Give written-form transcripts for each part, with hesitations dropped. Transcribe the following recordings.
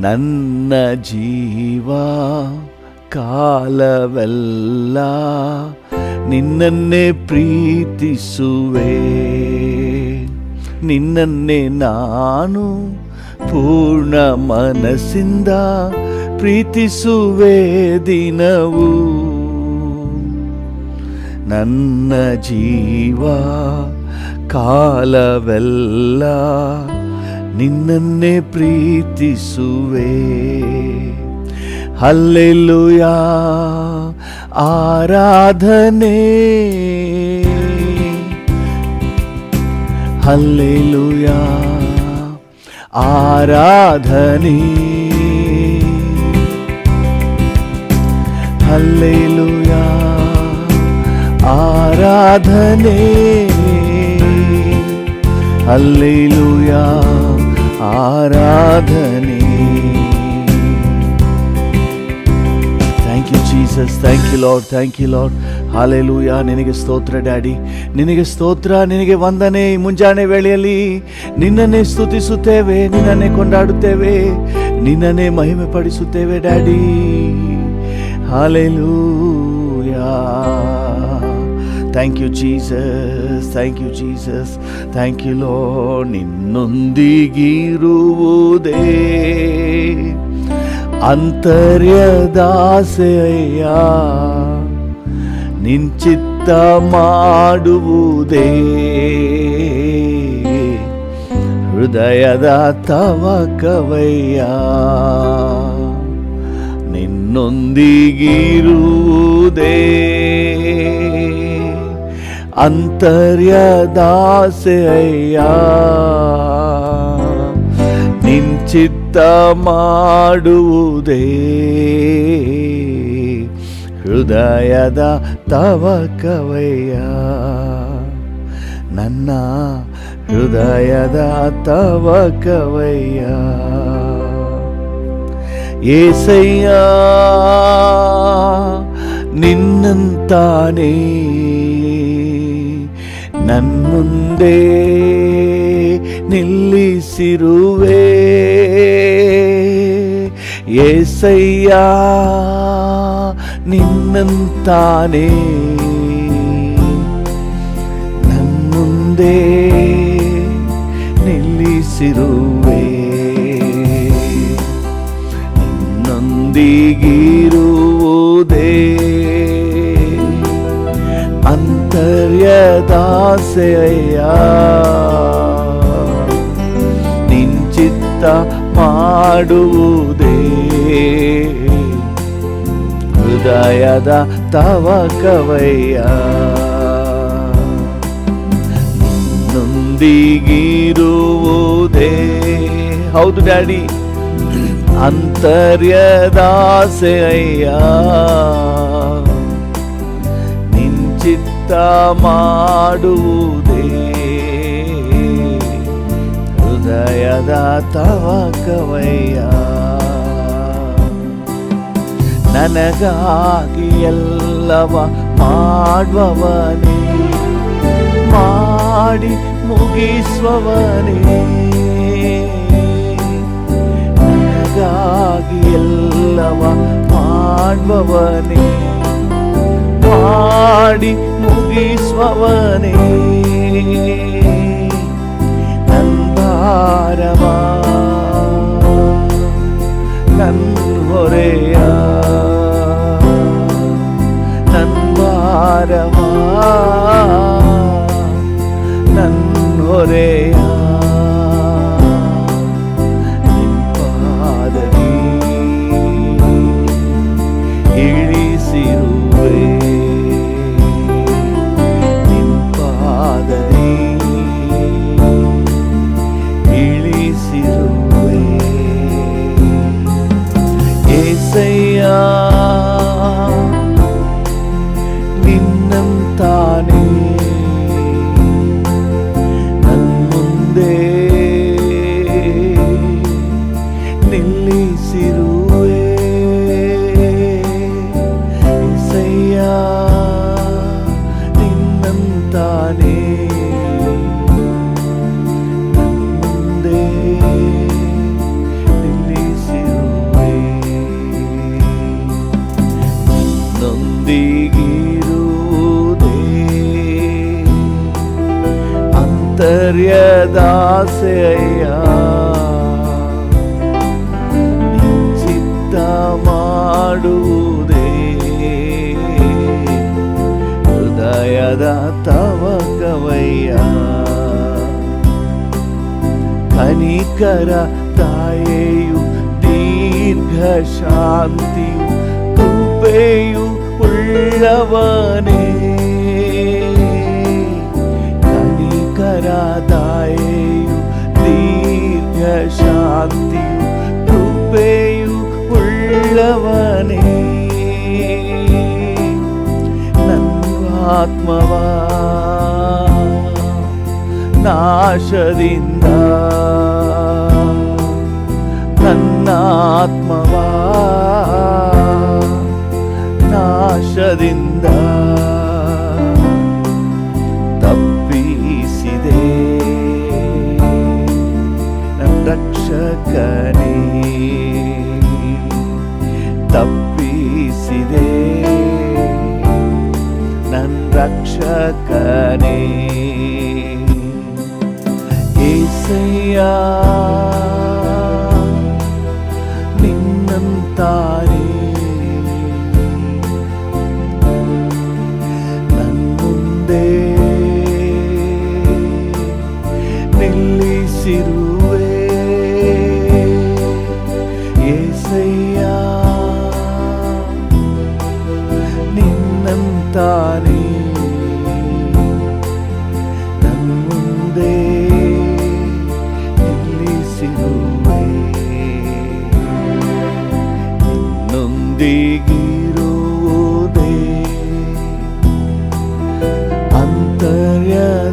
ನನ್ನ ಜೀವ ಕಾಲವೆಲ್ಲ ನಿನ್ನನ್ನೇ ಪ್ರೀತಿಸುವೆ, ನಿನ್ನನ್ನೇ ನಾನು ಪೂರ್ಣ ಮನಸ್ಸಿಂದ ಪ್ರೀತಿಸುವೆ ದಿನವೂ. ನನ್ನ ಜೀವ ಕಾಲವೆಲ್ಲ ನಿನ್ನನ್ನೇ ಪ್ರೀತಿಸುವೆ. ಹಲ್ಲೆಲೂಯಾ ಆರಾಧನೆ, ಹಲ್ಲೆಲೂಯಾ ಆರಾಧನೆ, ಹಲ್ಲೆಲೂಯಾ ಆರಾಧನೆ, ಹಲ್ಲೆಲೂಯಾ ಆರಾಧನೆ. Thank you Jesus, thank you Lord, thank you Lord. Hallelujah, ನಿನಗೆ ಸ್ತೋತ್ರ ಡ್ಯಾಡಿ, ನಿನಗೆ ಸ್ತೋತ್ರ, ನಿನಗೆ ವಂದನೆ. ಈ ಮುಂಜಾನೆ ವೇಳೆಯಲ್ಲಿ ನಿನ್ನನ್ನೇ ಸ್ತುತಿಸುತ್ತೇವೆ, ನಿನ್ನನ್ನೇ ಕೊಂಡಾಡುತ್ತೇವೆ, ನಿನ್ನನ್ನೇ ಮಹಿಮೆ ಪಡಿಸುತ್ತೇವೆ daddy. Hallelujah. Thank you Jesus, thank you Jesus, thank you lord. ನಿನ್ನೊಂದಿಗಿರುವುದೇ ಅಂತರ್ಯದಾಸೆಯ, ನಿನ್ ಚಿತ್ತ ಮಾಡುವುದೇ ಹೃದಯದ ತವಕವಯ್ಯ. ನಿನ್ನೊಂದಿಗಿರುವುದೇ ಅಂತರ್ಯದಾಸೆಯ, ನಿನ್ ಚಿತ್ತ ಮಾಡುವುದೇ ಹೃದಯದ ತವಕವಯ್ಯ. ನನ್ನ ಹೃದಯದ ತವಕವಯ್ಯ. ಏಸಯ್ಯ ನಿನ್ನಂತಾನೇ ನನ್ಮುಂದೆ ನಿಲ್ಲಿಸಿರುವೆ. ಏಸಯ್ಯ ನಿನ್ನಂತಾನೇ ನನ್ಮುಂದೆ ನಿಲ್ಲಿಸಿರುವೆ. ನಿನ್ನೊಂದಿಗಿರುವುದೇ ಅಂತರ್ಯದಾಸೆಯ, ನಿನ್ ಚಿತ್ತ ಮಾಡುವುದೇ ಹೃದಯದ ತವಕವಯ್ಯ. ನಿನ್ನೊಂದಿಗಿರುವುದೇ, ಹೌದು ಡ್ಯಾಡಿ, ಅಂತರ್ಯದಾಸೆಯ, ನಿನ್ ಚಿತ್ತ ಮಾಡುವುದೇ ಹೃದಯದ ತವಕವಯ್ಯ. ನನಗಾಗಿ ಎಲ್ಲವ ಮಾಡುವವನೇ, ಮಾಡಿ ಮುಗಿಸುವವನೇ, ನನಗಾಗಿ ಎಲ್ಲವ ಮಾಡುವವನೇ, ಮಾಡಿ ಮುಗಿಸುವವನೇ. ನನ್ನ ಭಾರವ ನನ್ನ ಹೊರೆಯ, ನನ್ನ ಭಾರವ ನನ್ನ ಹೊರೆಯ, ನಿಂಪಾದರಿ ಇಳಿಸಿರುವೆ. ನಿಂಪಾದರಿ ಇಳಿಸಿರುವೆ. ಏಸಯ್ಯ ನಿನ್ನಂತಾನೇ ಆಂತರ್ಯದಾಸೆಯ ಚಿತ್ತ ಮಾಡುವುದೇ ಹೃದಯದ ತವಕವಯ್ಯ. ಕನಿಕರ ತಾಯೆಯು ದೀರ್ಘ ಶಾಂತಿಯು ಕೃಪೆಯು ಉಳ್ಳವನೇ. ಕನಿಕರ ತಾಯೆಯು ದೀರ್ಘ ಶಾಂತಿಯು ಕೃಪೆಯು ಉಳ್ಳವನೇ. ನನ್ನ ಆತ್ಮವ ನಾಶದಿಂದ ನನ್ನ ಆತ್ಮವ ನಾಶದಿಂದ ತಪ್ಪಿಸಿದೆ ನನ್ನ ರಕ್ಷಕನೇ. ತಪ್ಪಿಸಿದೆ ನನ್ನ ರಕ್ಷಕನೇ. ಏಸಯ್ಯ ನಿನ್ನಂತಾನೆ ನನ್ನುಂದೆ ನಿಲ್ಲಿಸಿರುವೆ. ಏಸಯ್ಯ ನಿನ್ನಂತಾನೆ ನನ್ನುಂದೆ ನಿಲ್ಲಿಸಿರುವೆ. ನಿನ್ನೊಂದಿಗಿರುವುದೇ ಅಂತರ್ಯದಾಸೆಯ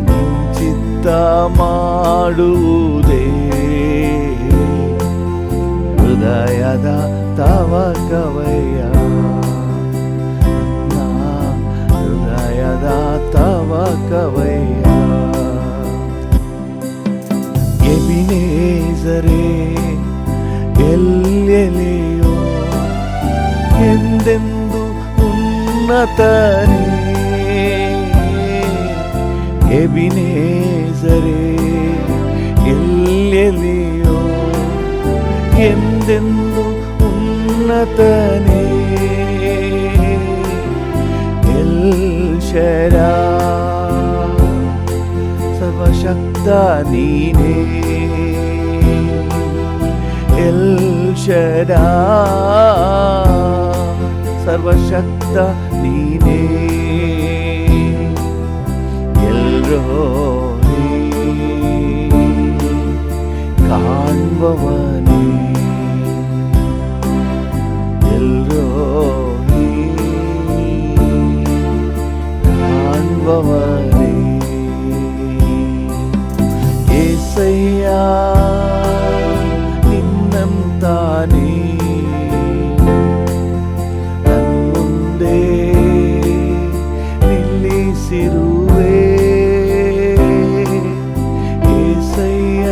ನಿಂಚಿತ್ತ ಮಾಡುವುದೇ ಹೃದಯದ ತವಕವಯ್ಯ. ಹೃದಯದ ತವಕವಯ್ಯ. ಎಬಿನೇಜರೇ ಎಲ್ಲೆಲೆಯೋ ಎಂದೆಂದು ಉನ್ನತನೇ. ಎಬಿನೇಜರೇ ಎಲ್ಲೆಲೆಯೋ ಎಂದೆಂದು ಉನ್ನತನೇ. ಎಲ್ ಶಡಾಯ್ ಸರ್ವಶಕ್ತ ನೀನೇ. ಎಲ್ ಶಡಾಯ್ ಸರ್ವಶಕ್ತ ನೀನೇ. ಎಲ್ರೋಹಿ ಕಾಣುವವನೇ. ಎಲ್ರೋಹಿ ಕಾಣುವವನೇ. ಏಸಯ್ಯ ನಿನ್ನಂತಾನೆ ನನ್ನುಂದೆ ನಿಲ್ಲಿಸಿರುವೆ. ಏಸಯ್ಯ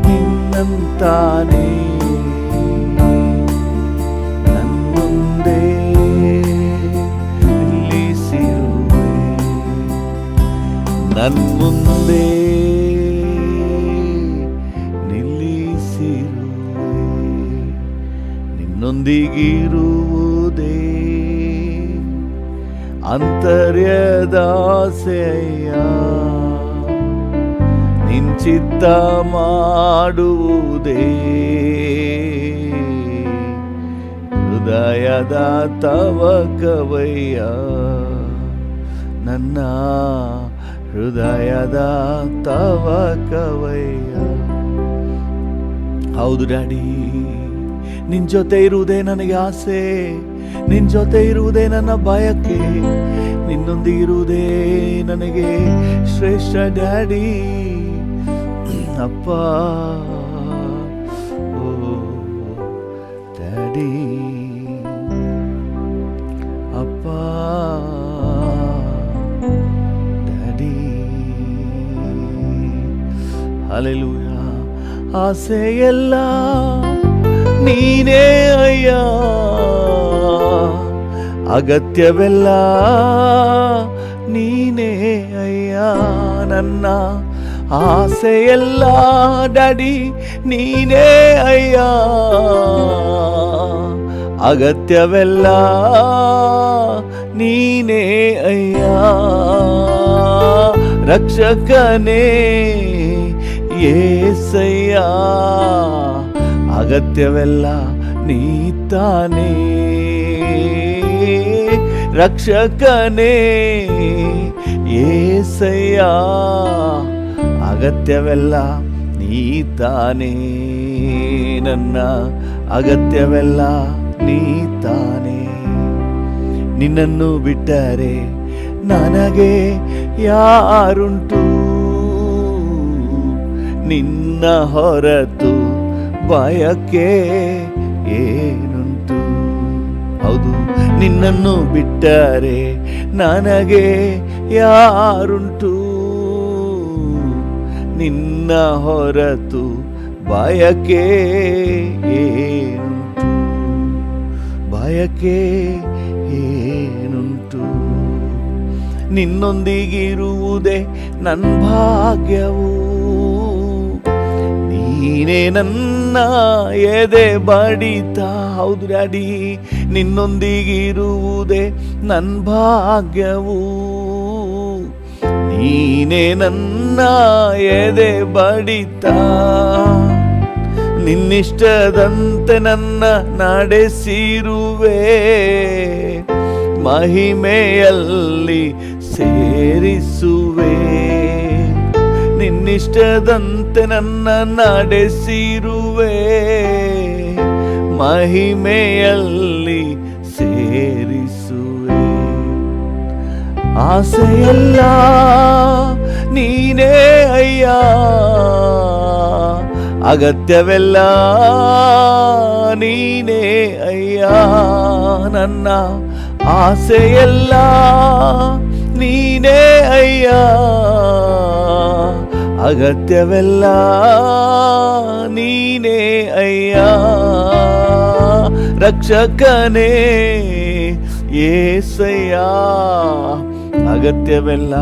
ನಿನ್ನಂತಾನೆ ನನ್ನುಂದೆ ನಿಲ್ಲಿಸಿರುವೆ. ನನ್ನುಂದೆ ನಿಲ್ಲಿಸಿರುವೆ. ನಿನ್ನೊಂದಿಗಿರುವುದೇ ಅಂತರ್ಯದಾಸೆಯ ನಿಂಚಿತ್ತ ಮಾಡುವುದೇ ಹೃದಯದ ತವಕವಯ್ಯ. ನನ್ನ ಹೃದಯದ ತವಕವಯ್ಯ. ಹೌದು ಡ್ಯಾಡಿ, ನಿನ್ ಜೊತೆ ಇರುವುದೇ ನನಗೆ ಆಸೆ. ನಿನ್ ಜೊತೆ ಇರುವುದೇ ನನ್ನ ಬಯಕೆ. ನಿನ್ನೊಂದಿಗಿರುವುದೇ ನನಗೆ ಶ್ರೇಷ್ಠ ಡ್ಯಾಡಿ. ಅಪ್ಪ ಓ ಡ್ಯಾಡಿ ಅಪ್ಪ ಡ್ಯಾಡಿ. ಹಲ್ಲೆಲೂಯ. ಆಸೆಯೆಲ್ಲ ನೀನೇ ಅಯ್ಯ. ಅಗತ್ಯವೆಲ್ಲ ನೀನೇ ಅಯ್ಯ. ನನ್ನ ಆಸೆಯೆಲ್ಲ ಡ್ಯಾಡಿ ನೀನೇ ಅಯ್ಯ. ಅಗತ್ಯವೆಲ್ಲ ನೀನೇ ಅಯ್ಯ. ರಕ್ಷಕನೇ ಯೇಸಯ್ಯ. ಅಗತ್ಯವೆಲ್ಲ ನೀತಾನೇ. ರಕ್ಷಕನೇ ಯೇಸಯ್ಯ. ಅಗತ್ಯವೆಲ್ಲ ನೀತಾನೇ. ನನ್ನ ಅಗತ್ಯವೆಲ್ಲ ನೀತಾನೇ. ನಿನ್ನನ್ನು ಬಿಟ್ಟರೆ ನನಗೆ ಯಾರುಂಟು, ನಿನ್ನ ಹೊರತು ಬಯಕೆ ಏನುಂಟು. ಹೌದು, ನಿನ್ನನ್ನು ಬಿಟ್ಟರೆ ನನಗೆ ಯಾರುಂಟು, ನಿನ್ನ ಹೊರತು ಬಯಕೆ ಏನುಂಟು, ಬಯಕೆ ಏನುಂಟು. ನಿನ್ನೊಂದಿಗಿರುವುದೇ ನನ್ನ ಭಾಗ್ಯವು, ನೀನೇ ನನ್ನ ಎದೆ ಬಡಿತ. ಹೌದು ಡ್ಯಾಡಿ, ನಿನ್ನೊಂದಿಗಿರುವುದೇ ನನ್ನ ಭಾಗ್ಯವು, ನೀನೇ ನನ್ನ ಎದೆ ಬಡಿತ. ನಿನ್ನಿಷ್ಟದಂತೆ ನನ್ನ ನಡೆಸಿರುವೆ, ಮಹಿಮೆಯಲ್ಲಿ ಸೇರಿಸುವೆ. ನಿನ್ನಿಷ್ಟದಂತೆ ನನ್ನ ನಡೆಸಿರುವೆ, ಮಹಿಮೆಯಲ್ಲಿ ಸೇರಿಸುವೆ. ಆಸೆಯಲ್ಲ ನೀನೇ ಅಯ್ಯ. ಅಗತ್ಯವೆಲ್ಲ ನೀನೇ ಅಯ್ಯ. ನನ್ನ ಆಸೆಯಲ್ಲ ನೀನೇ ಅಯ್ಯ. ಅಗತ್ಯವೆಲ್ಲ ನೀನೇ ಅಯ್ಯ. ರಕ್ಷಕನೇ ಯೇಸಯ್ಯ. ಅಗತ್ಯವೆಲ್ಲ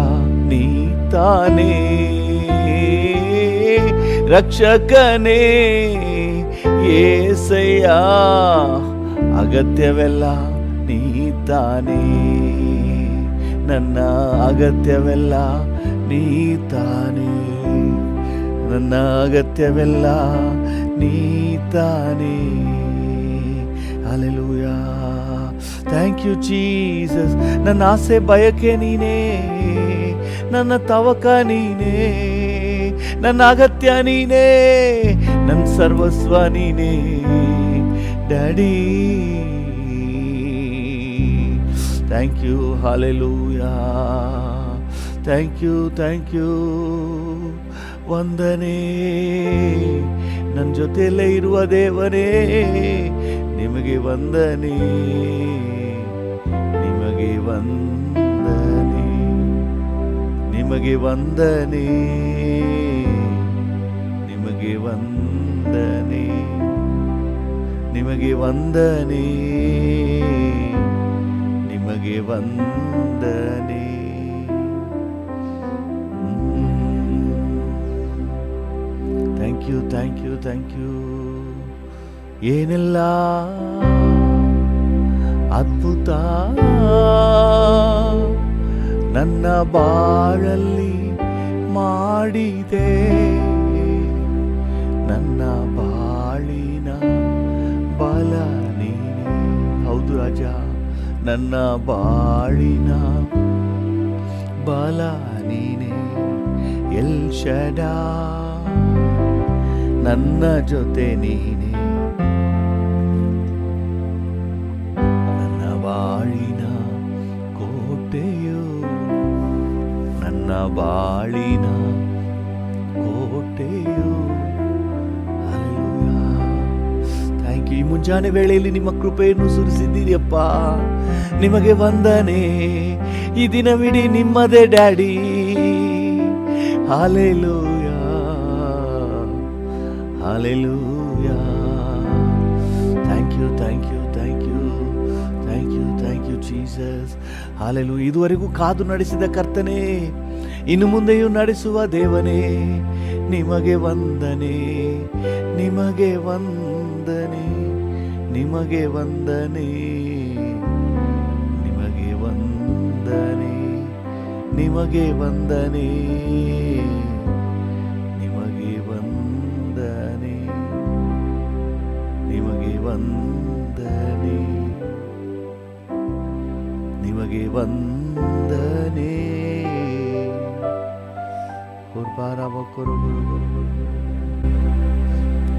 ನೀತಾನೇ. ರಕ್ಷಕನೇ ಯೇಸಯ್ಯ. ಅಗತ್ಯವೆಲ್ಲ ನೀತಾನೇ. ನನ್ನ ಅಗತ್ಯವೆಲ್ಲ ನೀತಾನೇ. ನನ್ನ ಅಗತ್ಯವೆಲ್ಲ ನೀತಾನೇ. ಹಲ್ಲೆಲೂಯಾ. Thank you Jesus. ನನ್ನ ಆಸೆ ಬಯಕೆ ನೀನೇ, ನನ್ನ ತವಕ ನೀನೇ, ನನ್ನ ಅಗತ್ಯ ನೀನೇ, ನನ್ನ ಸರ್ವಸ್ವ ನೀನೇ daddy. Thank you. Hallelujah. Thank you, thank you. ವಂದನೆ. ನನ್ನ ಜೊತೆಯಲ್ಲೇ ಇರುವ ದೇವರೇ ನಿಮಗೆ ವಂದನೆ, ನಿಮಗೆ ವಂದನೆ, ನಿಮಗೆ ವಂದನೆ, ನಿಮಗೆ ವಂದನೆ, ನಿಮಗೆ ವಂದನೆ, ನಿಮಗೆ ವಂದನೆ. Thank you, thank you, thank you. ಏನೆಲ್ಲ ಅದ್ಭುತ ನನ್ನ ಬಾಳಲ್ಲಿ ಮಾಡಿದೆ, ನನ್ನ ಬಾಳಿನ ಬಲ ನೀನೆ. ಹೌದು ರಾಜ, ನನ್ನ ಬಾಳಿನ ಬಲ ನೀನೆ. ಎಲ್ ಶಡಾ ನನ್ನ ಜೊತೆ ನೀನೆ, ನನ್ನ ಬಾಳಿನ ಕೋಟೆಯು, ನನ್ನ ಬಾಳಿನ ಕೋಟೆಯು. ಹಲ್ಲೆಲೂಯಾ. Thank you. ಈ ಮುಂಜಾನೆ ವೇಳೆಯಲ್ಲಿ ನಿಮ್ಮ ಕೃಪೆಯನ್ನು ಸುರಿಸಿದ್ದೀರಿಯಪ್ಪ, ನಿಮಗೆ ವಂದನೆ. ಈ ದಿನವಿಡೀ ನಿಮ್ಮದೇ daddy. Hallelujah, hallelujah. Thank you, thank you, thank you, thank you, thank you Jesus. Hallelujah. ಇದುವರೆಗೂ ಕಾದು ನಡೆಸಿದ ಕರ್ತನೇ, ಇನ್ನು ಮುಂದೆಯೂ ನಡೆಸುವ ದೇವನೇ, ನಿಮಗೆ ವಂದನೆ, ನಿಮಗೆ ವಂದನೆ, ನಿಮಗೆ ವಂದನೆ, ನಿಮಗೆ ವಂದನೆ, ನಿಮಗೆ ವಂದನೆ, ನಿಮಗೆ ವಂದನೆ, ನಿಮಗೆ ವಂದನೆ, ನಿಮಗೆ ವಂದನೆ.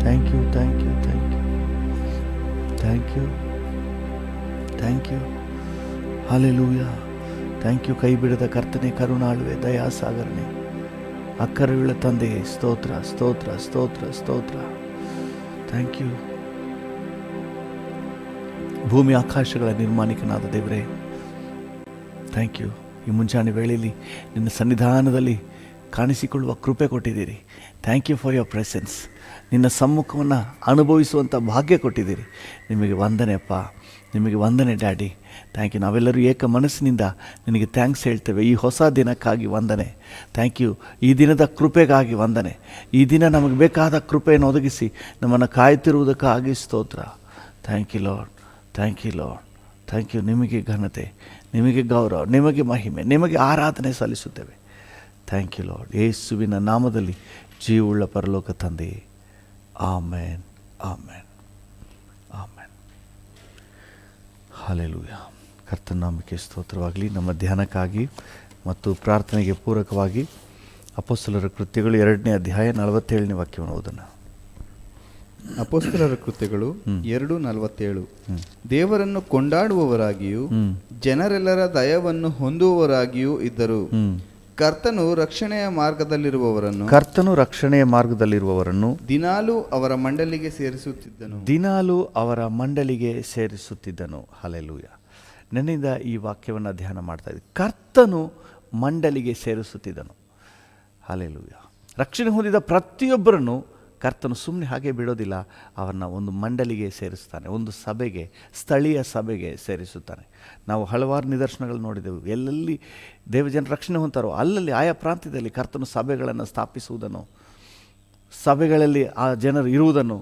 Thank you, thank you, thank you, thank you, thank you. Hallelujah. Thank you. ಕೈ ಬಿಡದ ಕರ್ತನೆ, ಕರುಣಾಳುವೆ, ದಯಾಸಾಗರನೆ, ಅಕ್ಕರವುಳ್ಳ ತಂದೆಯೇ, ಸ್ತೋತ್ರ, ಸ್ತೋತ್ರ, ಸ್ತೋತ್ರ, ಸ್ತೋತ್ರ. Thank you. ಭೂಮಿ ಆಕಾಶಗಳ ನಿರ್ಮಾಣಿಕನಾದ ದೇವರೇ, ಥ್ಯಾಂಕ್ ಯು. ಈ ಮುಂಜಾನೆ ವೇಳೆಯಲ್ಲಿ ನಿನ್ನ ಸನ್ನಿಧಾನದಲ್ಲಿ ಕಾಣಿಸಿಕೊಳ್ಳುವ ಕೃಪೆ ಕೊಟ್ಟಿದ್ದೀರಿ. Thank you for your presence. ನಿನ್ನ ಸಮ್ಮುಖವನ್ನು ಅನುಭವಿಸುವಂಥ ಭಾಗ್ಯ ಕೊಟ್ಟಿದ್ದೀರಿ. ನಿಮಗೆ ವಂದನೆ ಅಪ್ಪ, ನಿಮಗೆ ವಂದನೆ ಡ್ಯಾಡಿ. Thank you. ನಾವೆಲ್ಲರೂ ಏಕ ಮನಸ್ಸಿನಿಂದ ನಿನಗೆ ಥ್ಯಾಂಕ್ಸ್ ಹೇಳ್ತೇವೆ. ಈ ಹೊಸ ದಿನಕ್ಕಾಗಿ ವಂದನೆ. Thank you. ಈ ದಿನದ ಕೃಪೆಗಾಗಿ ವಂದನೆ. ಈ ದಿನ ನಮಗೆ ಬೇಕಾದ ಕೃಪೆಯನ್ನು ಒದಗಿಸಿ ನಮ್ಮನ್ನು ಕಾಯ್ತಿರುವುದಕ್ಕಾಗಿ ಸ್ತೋತ್ರ. Thank you Lord, thank you Lord, thank you. ನಿಮಗೆ ಘನತೆ, ನಿಮಗೆ ಗೌರವ, ನಿಮಗೆ ಮಹಿಮೆ, ನಿಮಗೆ ಆರಾಧನೆ ಸಲ್ಲಿಸುತ್ತೇವೆ. Thank you lord. ಯೇಸುವಿನ ನಾಮದಲ್ಲಿ ಜೀವವುಳ್ಳ ಪರಲೋಕ ತಂದೆಯೇ, ಆಮೇನ್, ಆಮೇನ್, ಆಮೇನ್. ಹಲ್ಲೆಲೂಯಾ. ಕರ್ತನ ನಾಮಕ್ಕೆ ಸ್ತೋತ್ರವಾಗಲಿ. ನಮ್ಮ ಧ್ಯಾನಕ್ಕಾಗಿ ಮತ್ತು ಪ್ರಾರ್ಥನೆಗೆ ಪೂರಕವಾಗಿ ಅಪೊಸ್ತಲರ ಕೃತ್ಯಗಳು 2ನೇ ಅಧ್ಯಾಯ 47ನೇ ವಾಕ್ಯವನ್ನು ಓದೋಣ. ಅಪೊಸ್ತಲರ ಕೃತ್ಯಗಳು 2:47. ದೇವರನ್ನು ಕೊಂಡಾಡುವವರಾಗಿಯೂ ಜನರೆಲ್ಲರ ದಯವನ್ನು ಹೊಂದುವವರಾಗಿಯೂ ಇದ್ದರು. ಕರ್ತನು ರಕ್ಷಣೆಯ ಮಾರ್ಗದಲ್ಲಿರುವವರನ್ನು ದಿನಾಲೂ ಅವರ ಮಂಡಲಿಗೆ ಸೇರಿಸುತ್ತಿದ್ದನು. ಹಲ್ಲೆಲೂಯಾ. ನನ್ನಿಂದ ಈ ವಾಕ್ಯವನ್ನು ಧ್ಯಾನ ಮಾಡ್ತಾ ಇದ್ದೆ. ಕರ್ತನು ಮಂಡಲಿಗೆ ಸೇರಿಸುತ್ತಿದ್ದನು. ಹಲ್ಲೆಲೂಯಾ. ರಕ್ಷಣೆ ಹೊಂದಿದ ಪ್ರತಿಯೊಬ್ಬರನ್ನು ಕರ್ತನು ಸುಮ್ಮನೆ ಹಾಗೆ ಬಿಡೋದಿಲ್ಲ. ಅವರನ್ನು ಒಂದು ಮಂಡಲಿಗೆ ಸೇರಿಸ್ತಾನೆ, ಒಂದು ಸಭೆಗೆ, ಸ್ಥಳೀಯ ಸಭೆಗೆ ಸೇರಿಸುತ್ತಾನೆ. ನಾವು ಹಲವಾರು ನಿದರ್ಶನಗಳು ನೋಡಿದೆವು. ಎಲ್ಲೆಲ್ಲಿ ದೇವಜನ ರಕ್ಷಣೆ ಹೊಂತಾರೋ ಅಲ್ಲಲ್ಲಿ ಆಯಾ ಪ್ರಾಂತ್ಯದಲ್ಲಿ ಕರ್ತನು ಸಭೆಗಳನ್ನು ಸ್ಥಾಪಿಸುವುದನ್ನು, ಸಭೆಗಳಲ್ಲಿ ಆ ಜನರು ಇರುವುದನ್ನು,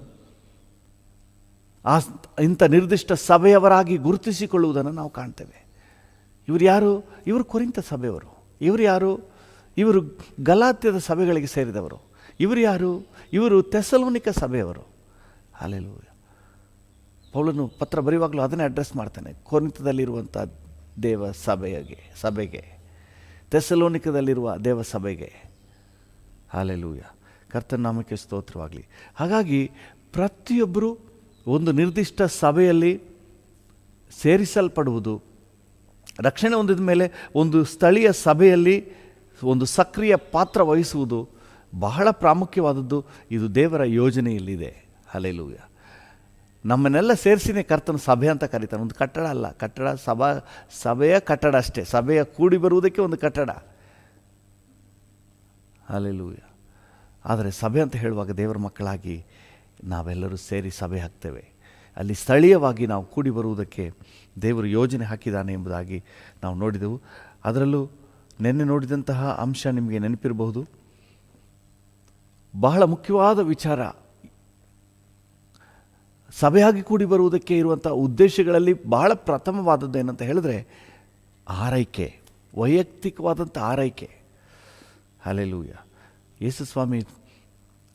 ಇಂಥ ನಿರ್ದಿಷ್ಟ ಸಭೆಯವರಾಗಿ ಗುರುತಿಸಿಕೊಳ್ಳುವುದನ್ನು ನಾವು ಕಾಣ್ತೇವೆ. ಇವರು ಯಾರು? ಇವರು ಕೊರಿಂಥ ಸಭೆಯವರು. ಇವರು ಯಾರು? ಇವರು ಗಲಾತ್ಯದ ಸಭೆಗಳಿಗೆ ಸೇರಿದವರು. ಇವರು ಯಾರು? ಇವರು ಥೆಸಲೋನಿಕ ಸಭೆಯವರು. ಹಲ್ಲೆಲೂಯಾ. ಪೌಲನು ಪತ್ರ ಬರೆಯುವಾಗಲೂ ಅದನ್ನೇ ಅಡ್ರೆಸ್ ಮಾಡ್ತಾನೆ. ಕೊರಿಂಥದಲ್ಲಿರುವಂಥ ದೇವ ಸಭೆಗೆ, ಥೆಸಲೋನಿಕದಲ್ಲಿರುವ ದೇವ ಸಭೆಗೆ. ಹಲ್ಲೆಲೂಯಾ. ಕರ್ತನ ನಾಮಕ್ಕೆ ಸ್ತೋತ್ರವಾಗಲಿ. ಹಾಗಾಗಿ ಪ್ರತಿಯೊಬ್ಬರು ಒಂದು ನಿರ್ದಿಷ್ಟ ಸಭೆಯಲ್ಲಿ ಸೇರಿಸಲ್ಪಡುವುದು, ರಕ್ಷಣೆ ಹೊಂದಿದ ಮೇಲೆ ಒಂದು ಸ್ಥಳೀಯ ಸಭೆಯಲ್ಲಿ ಒಂದು ಸಕ್ರಿಯ ಪಾತ್ರ ವಹಿಸುವುದು ಬಹಳ ಪ್ರಾಮುಖ್ಯವಾದದ್ದು. ಇದು ದೇವರ ಯೋಜನೆಯಲ್ಲಿದೆ. ಹಲ್ಲೆಲೂಯಾ. ನಮ್ಮನ್ನೆಲ್ಲ ಸೇರಿಸಿನೇ ಕರ್ತನ ಸಭೆ ಅಂತ ಕರೀತಾನೆ. ಒಂದು ಕಟ್ಟಡ ಅಲ್ಲ, ಕಟ್ಟಡ ಸಭೆಯ ಕಟ್ಟಡ ಅಷ್ಟೇ. ಸಭೆಯ ಕೂಡಿ ಬರುವುದಕ್ಕೆ ಒಂದು ಕಟ್ಟಡ. ಹಲ್ಲೆಲೂಯಾ. ಆದರೆ ಸಭೆ ಅಂತ ಹೇಳುವಾಗ ದೇವರ ಮಕ್ಕಳಾಗಿ ನಾವೆಲ್ಲರೂ ಸೇರಿ ಸಭೆ ಹಾಕ್ತೇವೆ. ಅಲ್ಲಿ ಸ್ಥಳೀಯವಾಗಿ ನಾವು ಕೂಡಿ ಬರುವುದಕ್ಕೆ ದೇವರು ಯೋಜನೆ ಹಾಕಿದ್ದಾನೆ ಎಂಬುದಾಗಿ ನಾವು ನೋಡಿದೆವು. ಅದರಲ್ಲೂ ನಿನ್ನೆ ನೋಡಿದಂತಹ ಅಂಶ ನಿಮಗೆ ನೆನಪಿರಬಹುದು. ಬಹಳ ಮುಖ್ಯವಾದ ವಿಚಾರ, ಸಭೆಯಾಗಿ ಕೂಡಿ ಬರುವುದಕ್ಕೆ ಇರುವಂಥ ಉದ್ದೇಶಗಳಲ್ಲಿ ಬಹಳ ಪ್ರಥಮವಾದದ್ದು ಏನಂತ ಹೇಳಿದ್ರೆ ಆರೈಕೆ, ವೈಯಕ್ತಿಕವಾದಂಥ ಆರೈಕೆ. ಹಲ್ಲೆಲೂಯಾ. ಯೇಸು ಸ್ವಾಮಿ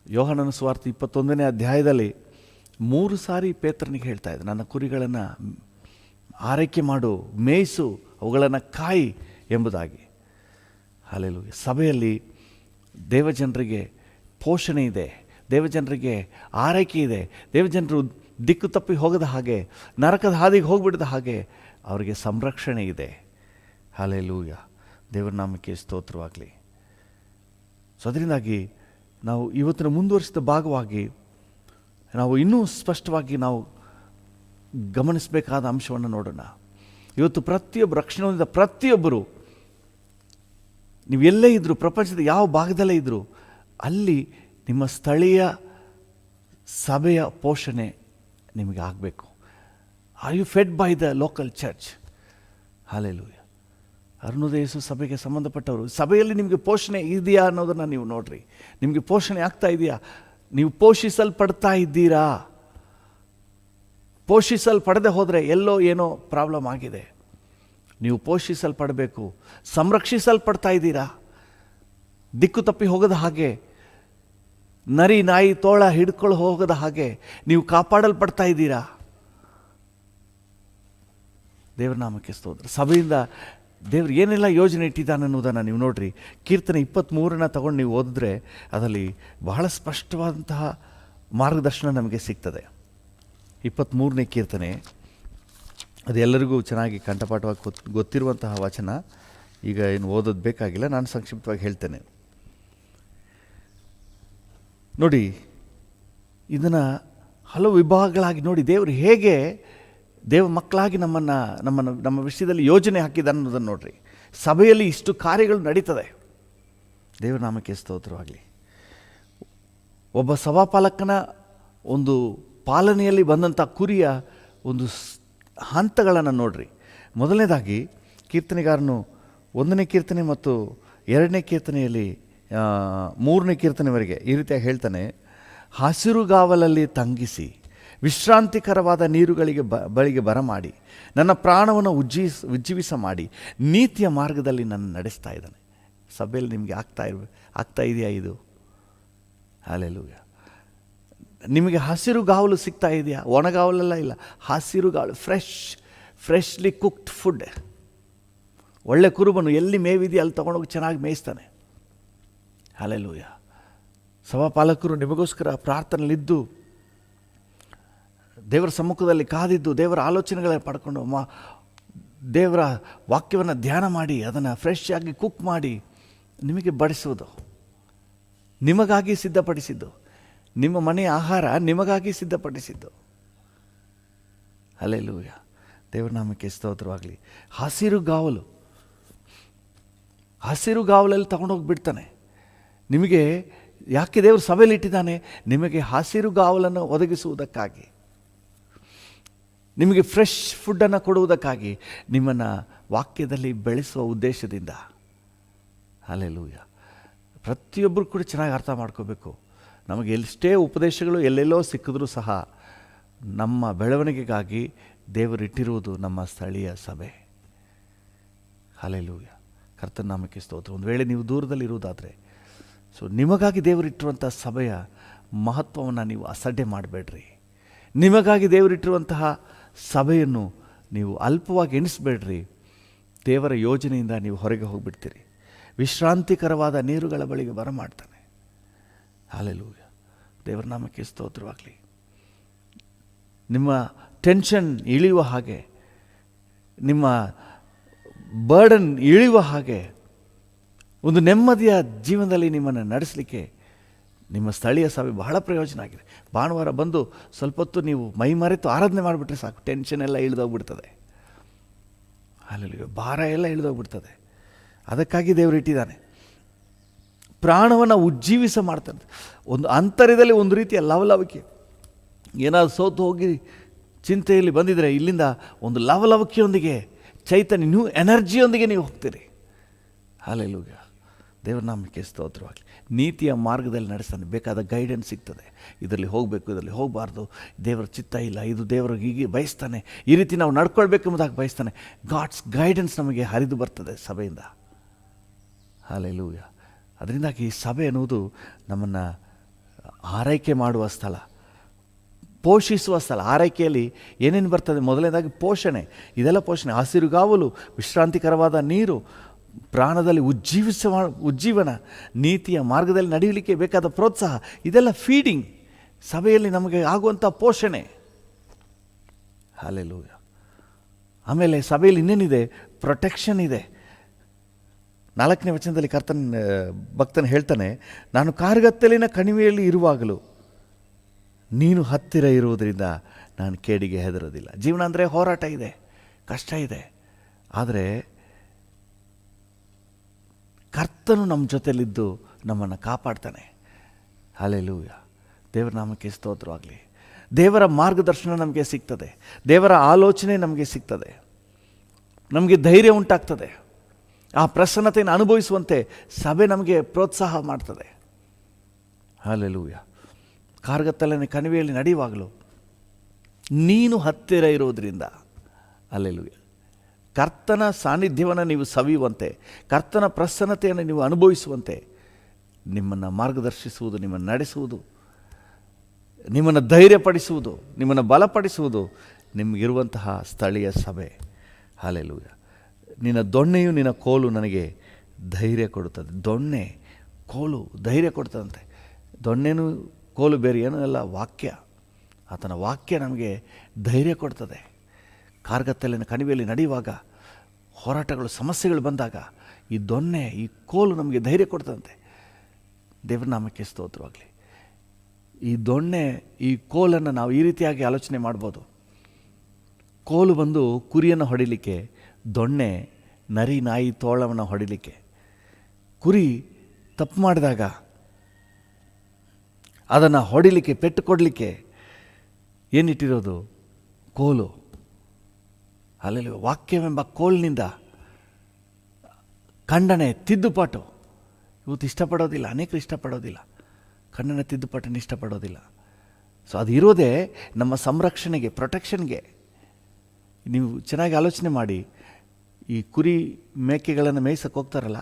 ಯೋಹಾನನ ಸುವಾರ್ತೆ 21ನೇ ಅಧ್ಯಾಯದಲ್ಲಿ 3 ಸಾರಿ ಪೇತ್ರನಿಗೆ ಹೇಳ್ತಾ ಇದ್ದ, ನನ್ನ ಕುರಿಗಳನ್ನು ಆರೈಕೆ ಮಾಡು, ಮೇಯಿಸು, ಅವುಗಳನ್ನು ಕಾಯಿ ಎಂಬುದಾಗಿ. ಹಲ್ಲೆಲೂಯಾ. ಸಭೆಯಲ್ಲಿ ದೇವಜನರಿಗೆ ಪೋಷಣೆ ಇದೆ, ದೇವಜನರಿಗೆ ಆರೈಕೆ ಇದೆ. ದೇವಜನರು ದಿಕ್ಕು ತಪ್ಪಿ ಹೋಗದ ಹಾಗೆ, ನರಕದ ಹಾದಿಗೆ ಹೋಗಿಬಿಡದ ಹಾಗೆ ಅವರಿಗೆ ಸಂರಕ್ಷಣೆ ಇದೆ. ಹಲ್ಲೆಲೂಯಾ. ದೇವರ ನಾಮಕ್ಕೆ ಸ್ತೋತ್ರವಾಗಲಿ. ಸೊ ಅದರಿಂದಾಗಿ ನಾವು ಇವತ್ತಿನ ಮುಂದುವರಿಸಿದ ಭಾಗವಾಗಿ ನಾವು ಇನ್ನೂ ಸ್ಪಷ್ಟವಾಗಿ ನಾವು ಗಮನಿಸಬೇಕಾದ ಅಂಶವನ್ನು ನೋಡೋಣ. ಇವತ್ತು ಪ್ರತಿಯೊಬ್ಬರು ರಕ್ಷಣೆ ಹೊಂದಿದ ಪ್ರತಿಯೊಬ್ಬರು, ನೀವು ಎಲ್ಲೇ ಇದ್ದರೂ, ಪ್ರಪಂಚದ ಯಾವ ಭಾಗದಲ್ಲೇ ಇದ್ದರೂ, ಅಲ್ಲಿ ನಿಮ್ಮ ಸ್ಥಳೀಯ ಸಭೆಯ ಪೋಷಣೆ ನಿಮಗೆ ಆಗಬೇಕು. Are you fed by the local church? Hallelujah. Arunodaya Yesu ಸಭೆಗೆ ಸಂಬಂಧಪಟ್ಟವರು. ಸಭೆಯಲ್ಲಿ ನಿಮಗೆ ಪೋಷಣೆ ಇದೆಯಾ ಅನ್ನೋದನ್ನು ನೀವು ನೋಡ್ರಿ. ನಿಮಗೆ ಪೋಷಣೆ ಆಗ್ತಾ ಇದೆಯಾ? ನೀವು ಪೋಷಿಸಲ್ಪಡ್ತಾ ಇದ್ದೀರಾ? ಪೋಷಿಸಲ್ಪಡದೆ ಹೋದರೆ ಎಲ್ಲೋ ಏನೋ ಪ್ರಾಬ್ಲಮ್ ಆಗಿದೆ. ನೀವು ಪೋಷಿಸಲ್ಪಡಬೇಕು. ಸಂರಕ್ಷಿಸಲ್ಪಡ್ತಾ ಇದ್ದೀರಾ? ದಿಕ್ಕು ತಪ್ಪಿ ಹೋಗದ ಹಾಗೆ, ನರಿ ನಾಯಿ ತೋಳ ಹಿಡ್ಕೊಂಡು ಹೋಗದ ಹಾಗೆ ನೀವು ಕಾಪಾಡಲ್ಪಡ್ತಾ ಇದ್ದೀರಾ? ದೇವರ ನಾಮಕ್ಕೆ ಸ್ತೋತ್ರ. ಸಭೆಯಿಂದ ದೇವ್ರು ಏನೆಲ್ಲ ಯೋಜನೆ ಇಟ್ಟಿದ್ದಾನೆ ಅನ್ನೋದನ್ನು ನೀವು ನೋಡ್ರಿ. ಕೀರ್ತನೆ 23 ತಗೊಂಡು ನೀವು ಓದಿದ್ರೆ ಅದರಲ್ಲಿ ಬಹಳ ಸ್ಪಷ್ಟವಾದಂತಹ ಮಾರ್ಗದರ್ಶನ ನಮಗೆ ಸಿಗ್ತದೆ. 23ನೇ ಕೀರ್ತನೆ, ಅದು ಎಲ್ಲರಿಗೂ ಚೆನ್ನಾಗಿ ಕಂಠಪಾಠವಾಗಿ ಗೊತ್ತಿರುವಂತಹ ವಚನ. ಈಗ ಏನು ಓದೋದು ಬೇಕಾಗಿಲ್ಲ, ನಾನು ಸಂಕ್ಷಿಪ್ತವಾಗಿ ಹೇಳ್ತೇನೆ ನೋಡಿ. ಇದನ್ನು ಹಲವು ವಿಭಾಗಗಳಾಗಿ ನೋಡಿ, ದೇವರು ಹೇಗೆ ದೇವ ಮಕ್ಕಳಾಗಿ ನಮ್ಮ ವಿಷಯದಲ್ಲಿ ಯೋಜನೆ ಹಾಕಿದ್ದಾನೆ ಅನ್ನೋದನ್ನು ನೋಡ್ರಿ. ಸಭೆಯಲ್ಲಿ ಇಷ್ಟು ಕಾರ್ಯಗಳು ನಡೀತದೆ. ದೇವರ ನಾಮಕ್ಕೆ ಸ್ತೋತ್ರವಾಗಲಿ. ಒಬ್ಬ ಸಭಾಪಾಲಕನ ಒಂದು ಪಾಲನೆಯಲ್ಲಿ ಬಂದಂಥ ಕುರಿಯ ಒಂದು ಹಂತಗಳನ್ನು ನೋಡ್ರಿ. ಮೊದಲನೇದಾಗಿ ಕೀರ್ತನೆಗಾರನು 1ನೇ ಕೀರ್ತನೆ ಮತ್ತು 2ನೇ ಕೀರ್ತನೆಯಲ್ಲಿ 3ನೇ ಕೀರ್ತನೆವರೆಗೆ ಈ ರೀತಿಯಾಗಿ ಹೇಳ್ತಾನೆ. ಹಸಿರುಗಾವಲಲ್ಲಿ ತಂಗಿಸಿ ವಿಶ್ರಾಂತಿಕರವಾದ ನೀರುಗಳಿಗೆ ಬಳಿಗೆ ಬರಮಾಡಿ ನನ್ನ ಪ್ರಾಣವನ್ನು ಉಜ್ಜೀವಿಸ ಮಾಡಿ ನೀತಿಯ ಮಾರ್ಗದಲ್ಲಿ ನನ್ನ ನಡೆಸ್ತಾ ಇದ್ದಾನೆ. ಸಭೆಯಲ್ಲಿ ನಿಮಗೆ ಆಗ್ತಾ ಇದೆಯಾ ಇದು? ಹಾಲೆಲೂಯ. ನಿಮಗೆ ಹಸಿರುಗಾವಲು ಸಿಗ್ತಾ ಇದೆಯಾ? ಒಣಗಾವಲೆಲ್ಲ ಇಲ್ಲ, ಹಸಿರುಗಾವಲು, ಫ್ರೆಶ್ಲಿ ಕುಕ್ಡ್ ಫುಡ್. ಒಳ್ಳೆ ಕುರುಬನು ಎಲ್ಲಿ ಮೇವಿದೆಯೋ ಅಲ್ಲಿ ತೊಗೊಂಡೋಗಿ ಚೆನ್ನಾಗಿ ಮೇಯಿಸ್ತಾನೆ. ಹಾಲೆಲೂಯ. ಸಭಾಪಾಲಕರು ನಿಮಗೋಸ್ಕರ ಪ್ರಾರ್ಥನೆಯಲ್ಲಿದ್ದು, ದೇವರ ಸಮ್ಮುಖದಲ್ಲಿ ಕಾದಿದ್ದು, ದೇವರ ಆಲೋಚನೆಗಳನ್ನ ಪಡ್ಕೊಂಡು ದೇವರ ವಾಕ್ಯವನ್ನು ಧ್ಯಾನ ಮಾಡಿ ಅದನ್ನು ಫ್ರೆಶ್ ಆಗಿ ಕುಕ್ ಮಾಡಿ ನಿಮಗೆ ಬಡಿಸುವುದು, ನಿಮಗಾಗಿ ಸಿದ್ಧಪಡಿಸಿದ್ದು. ನಿಮ್ಮ ಮನೆಯ ಆಹಾರ ನಿಮಗಾಗಿ ಸಿದ್ಧಪಡಿಸಿದ್ದು. ಹಲ್ಲೆಲೂಯ. ದೇವರ ನಾಮಕ್ಕೆ ಸ್ತೋತ್ರವಾಗಲಿ. ಹಸಿರುಗಾವಲಲ್ಲಿ ತಗೊಂಡೋಗಿ ಬಿಡ್ತಾನೆ. ನಿಮಗೆ ಯಾಕೆ ದೇವರು ಸಭೆಯಲ್ಲಿ ಇಟ್ಟಿದ್ದಾನೆ? ನಿಮಗೆ ಹಸಿರುಗಾವಲನ್ನು ಒದಗಿಸುವುದಕ್ಕಾಗಿ, ನಿಮಗೆ ಫ್ರೆಶ್ ಫುಡ್ಡನ್ನು ಕೊಡುವುದಕ್ಕಾಗಿ, ನಿಮ್ಮನ್ನು ವಾಕ್ಯದಲ್ಲಿ ಬೆಳೆಸುವ ಉದ್ದೇಶದಿಂದ. ಹಲ್ಲೆಲೂಯ. ಪ್ರತಿಯೊಬ್ಬರು ಕೂಡ ಚೆನ್ನಾಗಿ ಅರ್ಥ ಮಾಡ್ಕೋಬೇಕು. ನಮಗೆ ಎಷ್ಟೇ ಉಪದೇಶಗಳು ಎಲ್ಲೆಲ್ಲೋ ಸಿಕ್ಕಿದ್ರೂ ಸಹ ನಮ್ಮ ಬೆಳವಣಿಗೆಗಾಗಿ ದೇವರಿಟ್ಟಿರುವುದು ನಮ್ಮ ಸ್ಥಳೀಯ ಸಭೆ. ಹಲ್ಲೆಲೂಯ. ಕರ್ತನ ನಾಮಕ್ಕೆ ಸ್ತೋತ್ರ. ಒಂದು ವೇಳೆ ನೀವು ದೂರದಲ್ಲಿರುವುದಾದರೆ, ಸೊ ನಿಮಗಾಗಿ ದೇವರಿಟ್ಟಿರುವಂಥ ಸಭೆಯ ಮಹತ್ವವನ್ನು ನೀವು ಅಸಡ್ಡೆ ಮಾಡಬೇಡ್ರಿ. ನಿಮಗಾಗಿ ದೇವರಿಟ್ಟಿರುವಂತಹ ಸಭೆಯನ್ನು ನೀವು ಅಲ್ಪವಾಗಿ ಎಣಿಸಬೇಡ್ರಿ. ದೇವರ ಯೋಜನೆಯಿಂದ ನೀವು ಹೊರಗೆ ಹೋಗಿಬಿಡ್ತೀರಿ. ವಿಶ್ರಾಂತಿಕರವಾದ ನೀರುಗಳ ಬಳಿಗೆ ಬರಮಾಡ್ತಾನೆ. ಹಲ್ಲೆಲೂಯ. ದೇವರ ನಾಮಕ್ಕೆ ಸ್ತೋತ್ರವಾಗಲಿ. ನಿಮ್ಮ ಟೆನ್ಷನ್ ಇಳಿಯುವ ಹಾಗೆ, ನಿಮ್ಮ ಬರ್ಡನ್ ಇಳಿಯುವ ಹಾಗೆ, ಒಂದು ನೆಮ್ಮದಿಯ ಜೀವನದಲ್ಲಿ ನಿಮ್ಮನ್ನು ನಡೆಸಲಿಕ್ಕೆ ನಿಮ್ಮ ಸ್ಥಳೀಯ ಸಭೆ ಬಹಳ ಪ್ರಯೋಜನ ಆಗಿದೆ. ಭಾನುವಾರ ಬಂದು ಸ್ವಲ್ಪ ಹೊತ್ತು ನೀವು ಮೈ ಮರೆತು ಆರಾಧನೆ ಮಾಡಿಬಿಟ್ರೆ ಸಾಕು, ಟೆನ್ಷನ್ ಎಲ್ಲ ಇಳಿದೋಗ್ಬಿಡ್ತದೆ. ಹಲ್ಲೆಲೂಯ. ಭಾರ ಎಲ್ಲ ಇಳಿದೋಗ್ಬಿಡ್ತದೆ. ಅದಕ್ಕಾಗಿ ದೇವರು ಇಟ್ಟಿದ್ದಾನೆ. ಪ್ರಾಣವನ್ನು ಉಜ್ಜೀವಿಸ ಮಾಡ್ತಾನೆ. ಒಂದು ಅಂತರ್ಯದಲ್ಲಿ ಒಂದು ರೀತಿಯ ಲವಲವಿಕೆ. ಏನಾದರೂ ಸೋತು ಹೋಗಿ ಚಿಂತೆಯಲ್ಲಿ ಬಂದಿದ್ದರೆ ಇಲ್ಲಿಂದ ಒಂದು ಲವಲವಿಕೆಯೊಂದಿಗೆ, ಚೈತನ್ಯ, ನ್ಯೂ ಎನರ್ಜಿಯೊಂದಿಗೆ ನೀವು ಹೋಗ್ತೀರಿ. ಹಲ್ಲೆಲೂಯ. ದೇವರ ನಾಮಕ್ಕೆ ಸ್ತೋತ್ರವಾಗಲಿ. ನೀತಿಯ ಮಾರ್ಗದಲ್ಲಿ ನಡೆಸ್ತಾನೆ. ಬೇಕಾದ ಗೈಡೆನ್ಸ್ ಸಿಗ್ತದೆ. ಇದರಲ್ಲಿ ಹೋಗಬೇಕು, ಇದರಲ್ಲಿ ಹೋಗಬಾರ್ದು, ದೇವರ ಚಿತ್ತ ಇಲ್ಲ, ಇದು ದೇವರು ಹೀಗೆ ಬಯಸ್ತಾನೆ, ಈ ರೀತಿ ನಾವು ನಡ್ಕೊಳ್ಬೇಕೆಂಬುದಾಗಿ ಬಯಸ್ತಾನೆ. ಗಾಡ್ಸ್ ಗೈಡೆನ್ಸ್ ನಮಗೆ ಹರಿದು ಬರ್ತದೆ ಸಭೆಯಿಂದ. ಹಲ್ಲೆಲೂಯ. ಅದರಿಂದಾಗಿ ಈ ಸಭೆ ಎನ್ನುವುದು ನಮ್ಮನ್ನು ಆರೈಕೆ ಮಾಡುವ ಸ್ಥಳ, ಪೋಷಿಸುವ ಸ್ಥಳ. ಆರೈಕೆಯಲ್ಲಿ ಏನೇನು ಬರ್ತದೆ? ಮೊದಲನೇದಾಗಿ ಪೋಷಣೆ. ಇದೆಲ್ಲ ಪೋಷಣೆ. ಹಸಿರುಗಾವಲು, ವಿಶ್ರಾಂತಿಕರವಾದ ನೀರು, ಪ್ರಾಣದಲ್ಲಿ ಉಜ್ಜೀವನ, ನೀತಿಯ ಮಾರ್ಗದಲ್ಲಿ ನಡೆಯಲಿಕ್ಕೆ ಬೇಕಾದ ಪ್ರೋತ್ಸಾಹ, ಇದೆಲ್ಲ ಫೀಡಿಂಗ್. ಸಭೆಯಲ್ಲಿ ನಮಗೆ ಆಗುವಂಥ ಪೋಷಣೆ. ಹಲ್ಲೆಲೂಯ. ಆಮೇಲೆ ಸಭೆಯಲ್ಲಿ ಇನ್ನೇನಿದೆ? ಪ್ರೊಟೆಕ್ಷನ್ ಇದೆ. 4ನೇ ವಚನದಲ್ಲಿ ಭಕ್ತನು ಹೇಳ್ತಾನೆ, ನಾನು ಕಾರ್ಗತ್ತಲಿನ ಕಣಿವೆಯಲ್ಲಿ ಇರುವಾಗಲೂ ನೀನು ಹತ್ತಿರ ಇರುವುದರಿಂದ ನಾನು ಕೇಡಿಗೆ ಹೆದರೋದಿಲ್ಲ. ಜೀವನ ಅಂದರೆ ಹೋರಾಟ ಇದೆ, ಕಷ್ಟ ಇದೆ. ಆದರೆ ಕರ್ತನು ನಮ್ಮ ಜೊತೆಲಿದ್ದು ನಮ್ಮನ್ನು ಕಾಪಾಡ್ತಾನೆ. ಹಲ್ಲೆಲೂಯ. ದೇವರ ನಾಮಕ್ಕೆ ಸ್ತೋತ್ರವಾಗಲಿ. ದೇವರ ಮಾರ್ಗದರ್ಶನ ನಮಗೆ ಸಿಗ್ತದೆ. ದೇವರ ಆಲೋಚನೆ ನಮಗೆ ಸಿಗ್ತದೆ. ನಮಗೆ ಧೈರ್ಯ ಉಂಟಾಗ್ತದೆ. ಆ ಪ್ರಸನ್ನತೆಯನ್ನು ಅನುಭವಿಸುವಂತೆ ಸಭೆ ನಮಗೆ ಪ್ರೋತ್ಸಾಹ ಮಾಡ್ತದೆ. ಹಲ್ಲೆಲೂಯ. ಕಾರ್ಗತ್ತಲಿನ ಕಣಿವೆಯಲ್ಲಿ ನಡೆಯುವಾಗಲೂ ನೀನು ಹತ್ತಿರ ಇರೋದರಿಂದ, ಹಲ್ಲೆಲೂಯ, ಕರ್ತನ ಸಾನ್ನಿಧ್ಯವನ್ನು ನೀವು ಸವಿಯುವಂತೆ, ಕರ್ತನ ಪ್ರಸನ್ನತೆಯನ್ನು ನೀವು ಅನುಭವಿಸುವಂತೆ ನಿಮ್ಮನ್ನು ಮಾರ್ಗದರ್ಶಿಸುವುದು, ನಿಮ್ಮನ್ನು ನಡೆಸುವುದು, ನಿಮ್ಮನ್ನು ಧೈರ್ಯಪಡಿಸುವುದು, ನಿಮ್ಮನ್ನು ಬಲಪಡಿಸುವುದು ನಿಮಗಿರುವಂತಹ ಸ್ಥಳೀಯ ಸಭೆ. ಹಲ್ಲೆಲೂಯ. ನಿನ್ನ ದೊಣ್ಣೆಯು ನಿನ್ನ ಕೋಲು ನನಗೆ ಧೈರ್ಯ ಕೊಡುತ್ತದೆ. ದೊಣ್ಣೆ, ಕೋಲು ಧೈರ್ಯ ಕೊಡ್ತದಂತೆ. ದೊಣ್ಣೆನೂ ಕೋಲು ಬೇರೆ ಏನೂ ಅಲ್ಲ, ವಾಕ್ಯ. ಆತನ ವಾಕ್ಯ ನಮಗೆ ಧೈರ್ಯ ಕೊಡ್ತದೆ. ಕಾರ್ಗತ್ತಲಿನ ಕಣಿವೆಯಲ್ಲಿ ನಡೆಯುವಾಗ, ಹೋರಾಟಗಳು, ಸಮಸ್ಯೆಗಳು ಬಂದಾಗ ಈ ದೊಣ್ಣೆ, ಈ ಕೋಲು ನಮಗೆ ಧೈರ್ಯ ಕೊಡ್ತದಂತೆ. ದೇವರ ನಾಮಕ್ಕೆ ಸ್ತೋತ್ರವಾಗಲಿ. ಈ ದೊಣ್ಣೆ, ಈ ಕೋಲನ್ನು ನಾವು ಈ ರೀತಿಯಾಗಿ ಆಲೋಚನೆ ಮಾಡ್ಬೋದು. ಕೋಲು ಬಂದು ಕುರಿಯನ್ನು ಹೊಡಿಲಿಕ್ಕೆ, ದೊಣ್ಣೆ ನರಿ ನಾಯಿ ತೋಳವನ್ನು ಹೊಡಿಲಿಕ್ಕೆ. ಕುರಿ ತಪ್ಪು ಮಾಡಿದಾಗ ಅದನ್ನು ಹೊಡಿಲಿಕ್ಕೆ, ಪೆಟ್ಟು ಕೊಡಲಿಕ್ಕೆ ಏನಿಟ್ಟಿರೋದು? ಕೋಲು. ಅಲ್ಲಿ ವಾಕ್ಯವೆಂಬ ಕೋಲಿನಿಂದ ಖಂಡನೆ, ತಿದ್ದುಪಾಟು. ಇವತ್ತು ಇಷ್ಟಪಡೋದಿಲ್ಲ, ಅನೇಕರು ಇಷ್ಟಪಡೋದಿಲ್ಲ, ಖಂಡನೆ ತಿದ್ದುಪಾಟನ್ನು ಇಷ್ಟಪಡೋದಿಲ್ಲ. ಸೊ ಅದು ಇರೋದೇ ನಮ್ಮ ಸಂರಕ್ಷಣೆಗೆ, ಪ್ರೊಟೆಕ್ಷನ್ಗೆ. ನೀವು ಚೆನ್ನಾಗಿ ಆಲೋಚನೆ ಮಾಡಿ, ಈ ಕುರಿ ಮೇಕೆಗಳನ್ನು ಮೇಯ್ಸಕ್ಕೆ ಹೋಗ್ತಾರಲ್ಲ,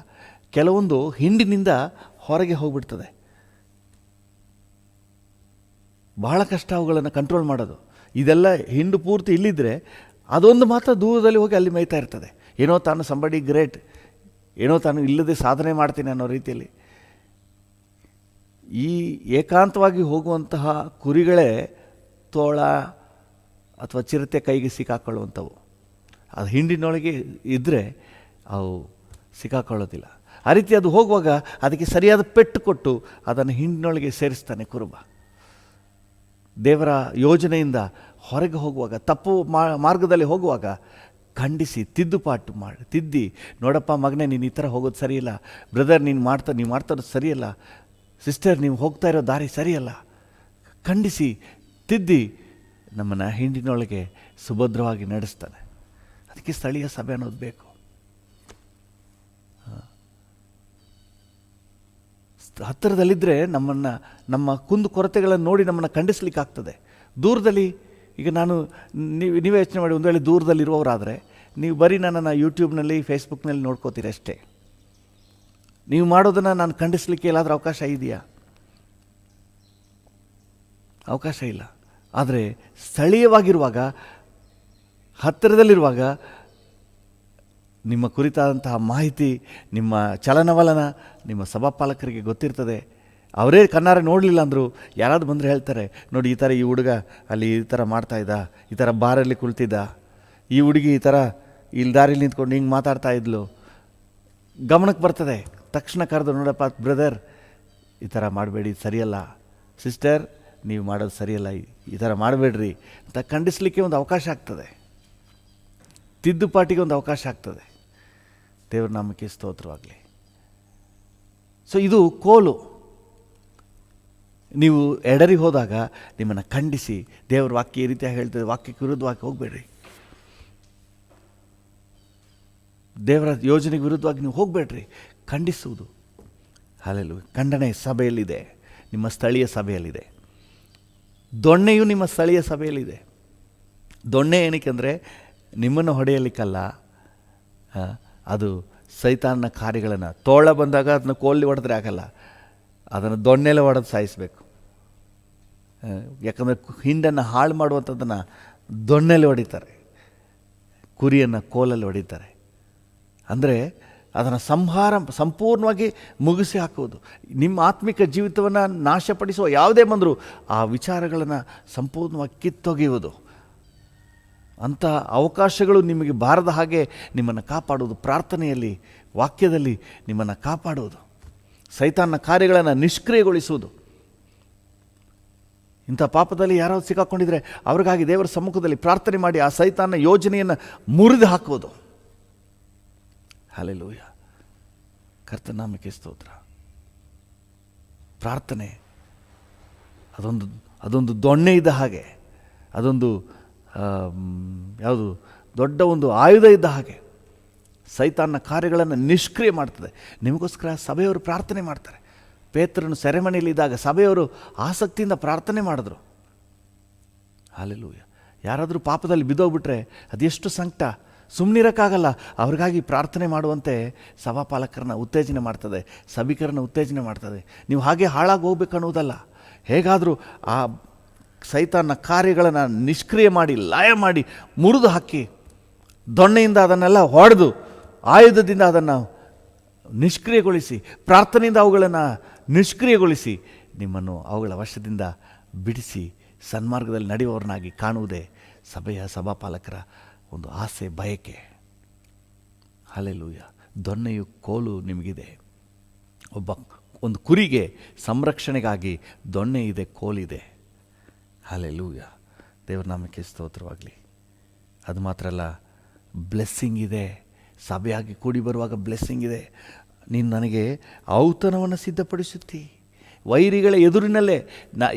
ಕೆಲವೊಂದು ಹಿಂಡಿನಿಂದ ಹೊರಗೆ ಹೋಗ್ಬಿಡ್ತದೆ. ಬಹಳ ಕಷ್ಟ ಅವುಗಳನ್ನು ಕಂಟ್ರೋಲ್ ಮಾಡೋದು. ಇದೆಲ್ಲ ಹಿಂಡು ಪೂರ್ತಿ ಇಲ್ಲಿದ್ದರೆ ಅದೊಂದು ಮಾತ್ರ ದೂರದಲ್ಲಿ ಹೋಗಿ ಅಲ್ಲಿ ಮೇಯ್ತಾ ಇರ್ತದೆ. ಏನೋ ತಾನು ಸಂಬಡಿ ಗ್ರೇಟ್, ಏನೋ ತಾನು ಇಲ್ಲದೆ ಸಾಧನೆ ಮಾಡ್ತೀನಿ ಅನ್ನೋ ರೀತಿಯಲ್ಲಿ. ಈ ಏಕಾಂತವಾಗಿ ಹೋಗುವಂತಹ ಕುರಿಗಳೇ ತೋಳ ಅಥವಾ ಚಿರತೆ ಕೈಗೆ ಸಿಕ್ಕಾಕೊಳ್ಳುವಂಥವು. ಅದು ಹಿಂಡಿನೊಳಗೆ ಇದ್ದರೆ ಅವು ಸಿಕ್ಕಾಕೊಳ್ಳೋದಿಲ್ಲ. ಆ ರೀತಿ ಅದು ಹೋಗುವಾಗ ಅದಕ್ಕೆ ಸರಿಯಾದ ಪೆಟ್ಟು ಕೊಟ್ಟು ಅದನ್ನು ಹಿಂಡಿನೊಳಗೆ ಸೇರಿಸ್ತಾನೆ ಕುರುಬ. ದೇವರ ಯೋಜನೆಯಿಂದ ಹೊರಗೆ ಹೋಗುವಾಗ, ತಪ್ಪು ಮಾರ್ಗದಲ್ಲಿ ಹೋಗುವಾಗ ಖಂಡಿಸಿ, ತಿದ್ದುಪಾಟು ಮಾಡಿ, ತಿದ್ದಿ, ನೋಡಪ್ಪ ಮಗನೇ, ನೀನು ಈ ಥರ ಹೋಗೋದು ಸರಿಯಿಲ್ಲ, ಬ್ರದರ್ ನೀವು ಮಾಡ್ತಾ ಇರೋದು ಸರಿಯಲ್ಲ, ಸಿಸ್ಟರ್ ನೀವು ಹೋಗ್ತಾ ಇರೋ ದಾರಿ ಸರಿಯಲ್ಲ, ಖಂಡಿಸಿ ತಿದ್ದಿ ನಮ್ಮನ್ನು ಹಿಂಡಿನೊಳಗೆ ಸುಭದ್ರವಾಗಿ ನಡೆಸ್ತಾನೆ. ಅದಕ್ಕೆ ಸ್ಥಳೀಯ ಸಭೆ ಅನ್ನೋದು ಬೇಕು. ಹತ್ತಿರದಲ್ಲಿದ್ದರೆ ನಮ್ಮನ್ನು, ನಮ್ಮ ಕುಂದು ಕೊರತೆಗಳನ್ನು ನೋಡಿ ನಮ್ಮನ್ನು ಖಂಡಿಸ್ಲಿಕ್ಕಾಗ್ತದೆ. ದೂರದಲ್ಲಿ, ಈಗ ನೀವೇ ಯೋಚನೆ ಮಾಡಿ, ಒಂದು ವೇಳೆ ದೂರದಲ್ಲಿರುವವರಾದರೆ ನೀವು ಬರೀ ನನ್ನನ್ನು ಯೂಟ್ಯೂಬ್ನಲ್ಲಿ, ಫೇಸ್ಬುಕ್ನಲ್ಲಿ ನೋಡ್ಕೋತೀರಿ ಅಷ್ಟೇ. ನೀವು ಮಾಡೋದನ್ನು ನಾನು ಖಂಡಿಸಲಿಕ್ಕೆ ಎಲ್ಲಾದರೂ ಅವಕಾಶ ಇದೆಯಾ? ಅವಕಾಶ ಇಲ್ಲ. ಆದರೆ ಸ್ಥಳೀಯವಾಗಿರುವಾಗ, ಹತ್ತಿರದಲ್ಲಿರುವಾಗ ನಿಮ್ಮ ಕುರಿತಾದಂತಹ ಮಾಹಿತಿ, ನಿಮ್ಮ ಚಲನವಲನ ನಿಮ್ಮ ಸಭಾಪಾಲಕರಿಗೆ ಗೊತ್ತಿರ್ತದೆ. ಅವರೇ ಕಣ್ಣಾರೆ ನೋಡಲಿಲ್ಲ ಅಂದರು ಯಾರಾದ್ರು ಬಂದರೆ ಹೇಳ್ತಾರೆ, ನೋಡಿ ಈ ಥರ ಈ ಹುಡುಗ ಅಲ್ಲಿ ಈ ಥರ ಮಾಡ್ತಾಯಿದ್ದ, ಈ ಥರ ಬಾರಲ್ಲಿ ಕುಳಿತಿದ್ದ, ಈ ಹುಡುಗಿ ಈ ಥರ ಇಲ್ಲಿ ದಾರಿಲಿ ನಿಂತ್ಕೊಂಡು ಹಿಂಗೆ ಮಾತಾಡ್ತಾ ಇದ್ಲು, ಗಮನಕ್ಕೆ ಬರ್ತದೆ. ತಕ್ಷಣ ಕರೆದು, ನೋಡಪ್ಪ ಬ್ರದರ್ ಈ ಥರ ಮಾಡಬೇಡಿ, ಸರಿಯಲ್ಲ, ಸಿಸ್ಟರ್ ನೀವು ಮಾಡೋದು ಸರಿಯಲ್ಲ, ಈ ಥರ ಮಾಡಬೇಡ್ರಿ ಅಂತ ಖಂಡಿಸಲಿಕ್ಕೆ ಒಂದು ಅವಕಾಶ ಆಗ್ತದೆ, ತಿದ್ದುಪಾಟಿಗೆ ಒಂದು ಅವಕಾಶ ಆಗ್ತದೆ. ದೇವ್ರ ನಾಮಕ್ಕೆ ಸ್ತೋತ್ರವಾಗಲಿ. ಸೊ ಇದು ಕೋಲು. ನೀವು ಎಡರಿ ಹೋದಾಗ ನಿಮ್ಮನ್ನು ಖಂಡಿಸಿ, ದೇವ್ರ ವಾಕ್ಯ ಈ ರೀತಿಯಾಗಿ ಹೇಳ್ತದೆ, ವಾಕ್ಯಕ್ಕೆ ವಿರುದ್ಧವಾಗಿ ಹೋಗಬೇಡ್ರಿ, ದೇವರ ಯೋಜನೆಗೆ ವಿರುದ್ಧವಾಗಿ ನೀವು ಹೋಗಬೇಡ್ರಿ, ಖಂಡಿಸುವುದು. ಹಲ್ಲೆಲೂಯಾ. ಖಂಡನೆ ಸಭೆಯಲ್ಲಿದೆ, ನಿಮ್ಮ ಸ್ಥಳೀಯ ಸಭೆಯಲ್ಲಿದೆ. ದೊಣ್ಣೆಯು ನಿಮ್ಮ ಸ್ಥಳೀಯ ಸಭೆಯಲ್ಲಿದೆ. ದೊಣ್ಣೆ ಏನಕ್ಕೆ ಅಂದರೆ ನಿಮ್ಮನ್ನು ಹೊಡೆಯಲಿಕ್ಕಲ್ಲ, ಅದು ಸೈತಾನನ ಕಾರ್ಯಗಳನ್ನು, ತೋಳ ಬಂದಾಗ ಅದನ್ನು ಕೋಲಿ ಹೊಡೆದ್ರೆ ಆಗಲ್ಲ, ಅದನ್ನು ದೊಣ್ಣೆಲೆ ಹೊಡೆದು ಸಾಯಿಸಬೇಕು. ಯಾಕಂದರೆ ಹಿಂಡನ್ನು ಹಾಳು ಮಾಡುವಂಥದ್ದನ್ನು ದೊಣ್ಣೆಲೆ ಹೊಡಿತಾರೆ, ಕುರಿಯನ್ನು ಕೋಲಲ್ಲಿ ಹೊಡಿತಾರೆ. ಅಂದರೆ ಅದನ್ನು ಸಂಪೂರ್ಣವಾಗಿ ಮುಗಿಸಿ ಹಾಕುವುದು. ನಿಮ್ಮ ಆತ್ಮಿಕ ಜೀವಿತವನ್ನು ನಾಶಪಡಿಸುವ ಯಾವುದೇ ಬಂದರೂ ಆ ವಿಚಾರಗಳನ್ನು ಸಂಪೂರ್ಣವಾಗಿ ಕಿತ್ತೊಗೆಯುವುದು. ಅಂಥ ಅವಕಾಶಗಳು ನಿಮಗೆ ಬಾರದ ಹಾಗೆ ನಿಮ್ಮನ್ನು ಕಾಪಾಡುವುದು, ಪ್ರಾರ್ಥನೆಯಲ್ಲಿ, ವಾಕ್ಯದಲ್ಲಿ ನಿಮ್ಮನ್ನು ಕಾಪಾಡುವುದು, ಸೈತಾನನ ಕಾರ್ಯಗಳನ್ನು ನಿಷ್ಕ್ರಿಯಗೊಳಿಸುವುದು. ಇಂಥ ಪಾಪದಲ್ಲಿ ಯಾರಾದ್ರು ಸಿಕ್ಕಾಕೊಂಡಿದ್ರೆ ಅವ್ರಿಗಾಗಿ ದೇವರ ಸಮ್ಮುಖದಲ್ಲಿ ಪ್ರಾರ್ಥನೆ ಮಾಡಿ ಆ ಸೈತಾನನ ಯೋಜನೆಯನ್ನು ಮುರಿದು ಹಾಕುವುದು. ಹಲ್ಲೆಲೂಯಾ. ಕರ್ತನ ನಾಮಕ್ಕೆ ಸ್ತೋತ್ರ. ಪ್ರಾರ್ಥನೆ ಅದೊಂದು ದೊಣ್ಣೆ ಇದ್ದ ಹಾಗೆ, ಅದೊಂದು ಯಾವುದು ದೊಡ್ಡ ಒಂದು ಆಯುಧ ಇದ್ದ ಹಾಗೆ. ಸೈತಾನ್ನ ಕಾರ್ಯಗಳನ್ನು ನಿಷ್ಕ್ರಿಯ ಮಾಡ್ತದೆ. ನಿಮಗೋಸ್ಕರ ಸಭೆಯವರು ಪ್ರಾರ್ಥನೆ ಮಾಡ್ತಾರೆ. ಪೇತ್ರನು ಸೆರೆಮನೆಯಲ್ಲಿದ್ದಾಗ ಸಭೆಯವರು ಆಸಕ್ತಿಯಿಂದ ಪ್ರಾರ್ಥನೆ ಮಾಡಿದ್ರು. ಹಲ್ಲೆಲೂಯಾ. ಯಾರಾದರೂ ಪಾಪದಲ್ಲಿ ಬಿದ್ದೋಗ್ಬಿಟ್ರೆ ಅದೆಷ್ಟು ಸಂಕಟ, ಸುಮ್ಮನಿರೋಕ್ಕಾಗಲ್ಲ. ಅವ್ರಿಗಾಗಿ ಪ್ರಾರ್ಥನೆ ಮಾಡುವಂತೆ ಸಭಾಪಾಲಕರನ್ನ ಉತ್ತೇಜನೆ ಮಾಡ್ತದೆ, ಸಭಿಕರನ್ನ ಉತ್ತೇಜನೆ ಮಾಡ್ತದೆ. ನೀವು ಹಾಗೆ ಹಾಳಾಗಿ ಹೋಗ್ಬೇಕನ್ನುವುದಲ್ಲ, ಹೇಗಾದರೂ ಆ ಸೈತಾನ್ನ ಕಾರ್ಯಗಳನ್ನು ನಿಷ್ಕ್ರಿಯ ಮಾಡಿ, ಲಯ ಮಾಡಿ, ಮುರಿದು ಹಾಕಿ, ದೊಣ್ಣೆಯಿಂದ ಅದನ್ನೆಲ್ಲ ಹೊಡೆದು, ಆಯುಧದಿಂದ ಅದನ್ನು ನಿಷ್ಕ್ರಿಯಗೊಳಿಸಿ, ಪ್ರಾರ್ಥನೆಯಿಂದ ಅವುಗಳನ್ನು ನಿಷ್ಕ್ರಿಯಗೊಳಿಸಿ, ನಿಮ್ಮನ್ನು ಅವುಗಳ ವಶದಿಂದ ಬಿಡಿಸಿ ಸನ್ಮಾರ್ಗದಲ್ಲಿ ನಡೆಯುವವರನ್ನಾಗಿ ಕಾಣುವುದೇ ಸಭೆಯ ಸಭಾಪಾಲಕರ ಒಂದು ಆಸೆ, ಬಯಕೆ. ಹಲ್ಲೆಲೂಯಾ. ದೊನ್ನೆಯು ಕೋಲು ನಿಮಗಿದೆ. ಒಂದು ಕುರಿಗೆ ಸಂರಕ್ಷಣೆಗಾಗಿ ದೊಣ್ಣೆ ಇದೆ, ಕೋಲಿದೆ. ಹಲ್ಲೆಲೂಯಾ. ದೇವರ ನಾಮಕ್ಕೆ ಸ್ತೋತ್ರವಾಗಲಿ. ಅದು ಮಾತ್ರ ಅಲ್ಲ, ಬ್ಲೆಸ್ಸಿಂಗ್ ಇದೆ. ಸಭೆಯಾಗಿ ಕೂಡಿ ಬರುವಾಗ ಬ್ಲೆಸ್ಸಿಂಗ್ ಇದೆ. ನೀನು ನನಗೆ ಔತಣವನ್ನು ಸಿದ್ಧಪಡಿಸುತ್ತಿ. ವೈರಿಗಳ ಎದುರಿನಲ್ಲೇ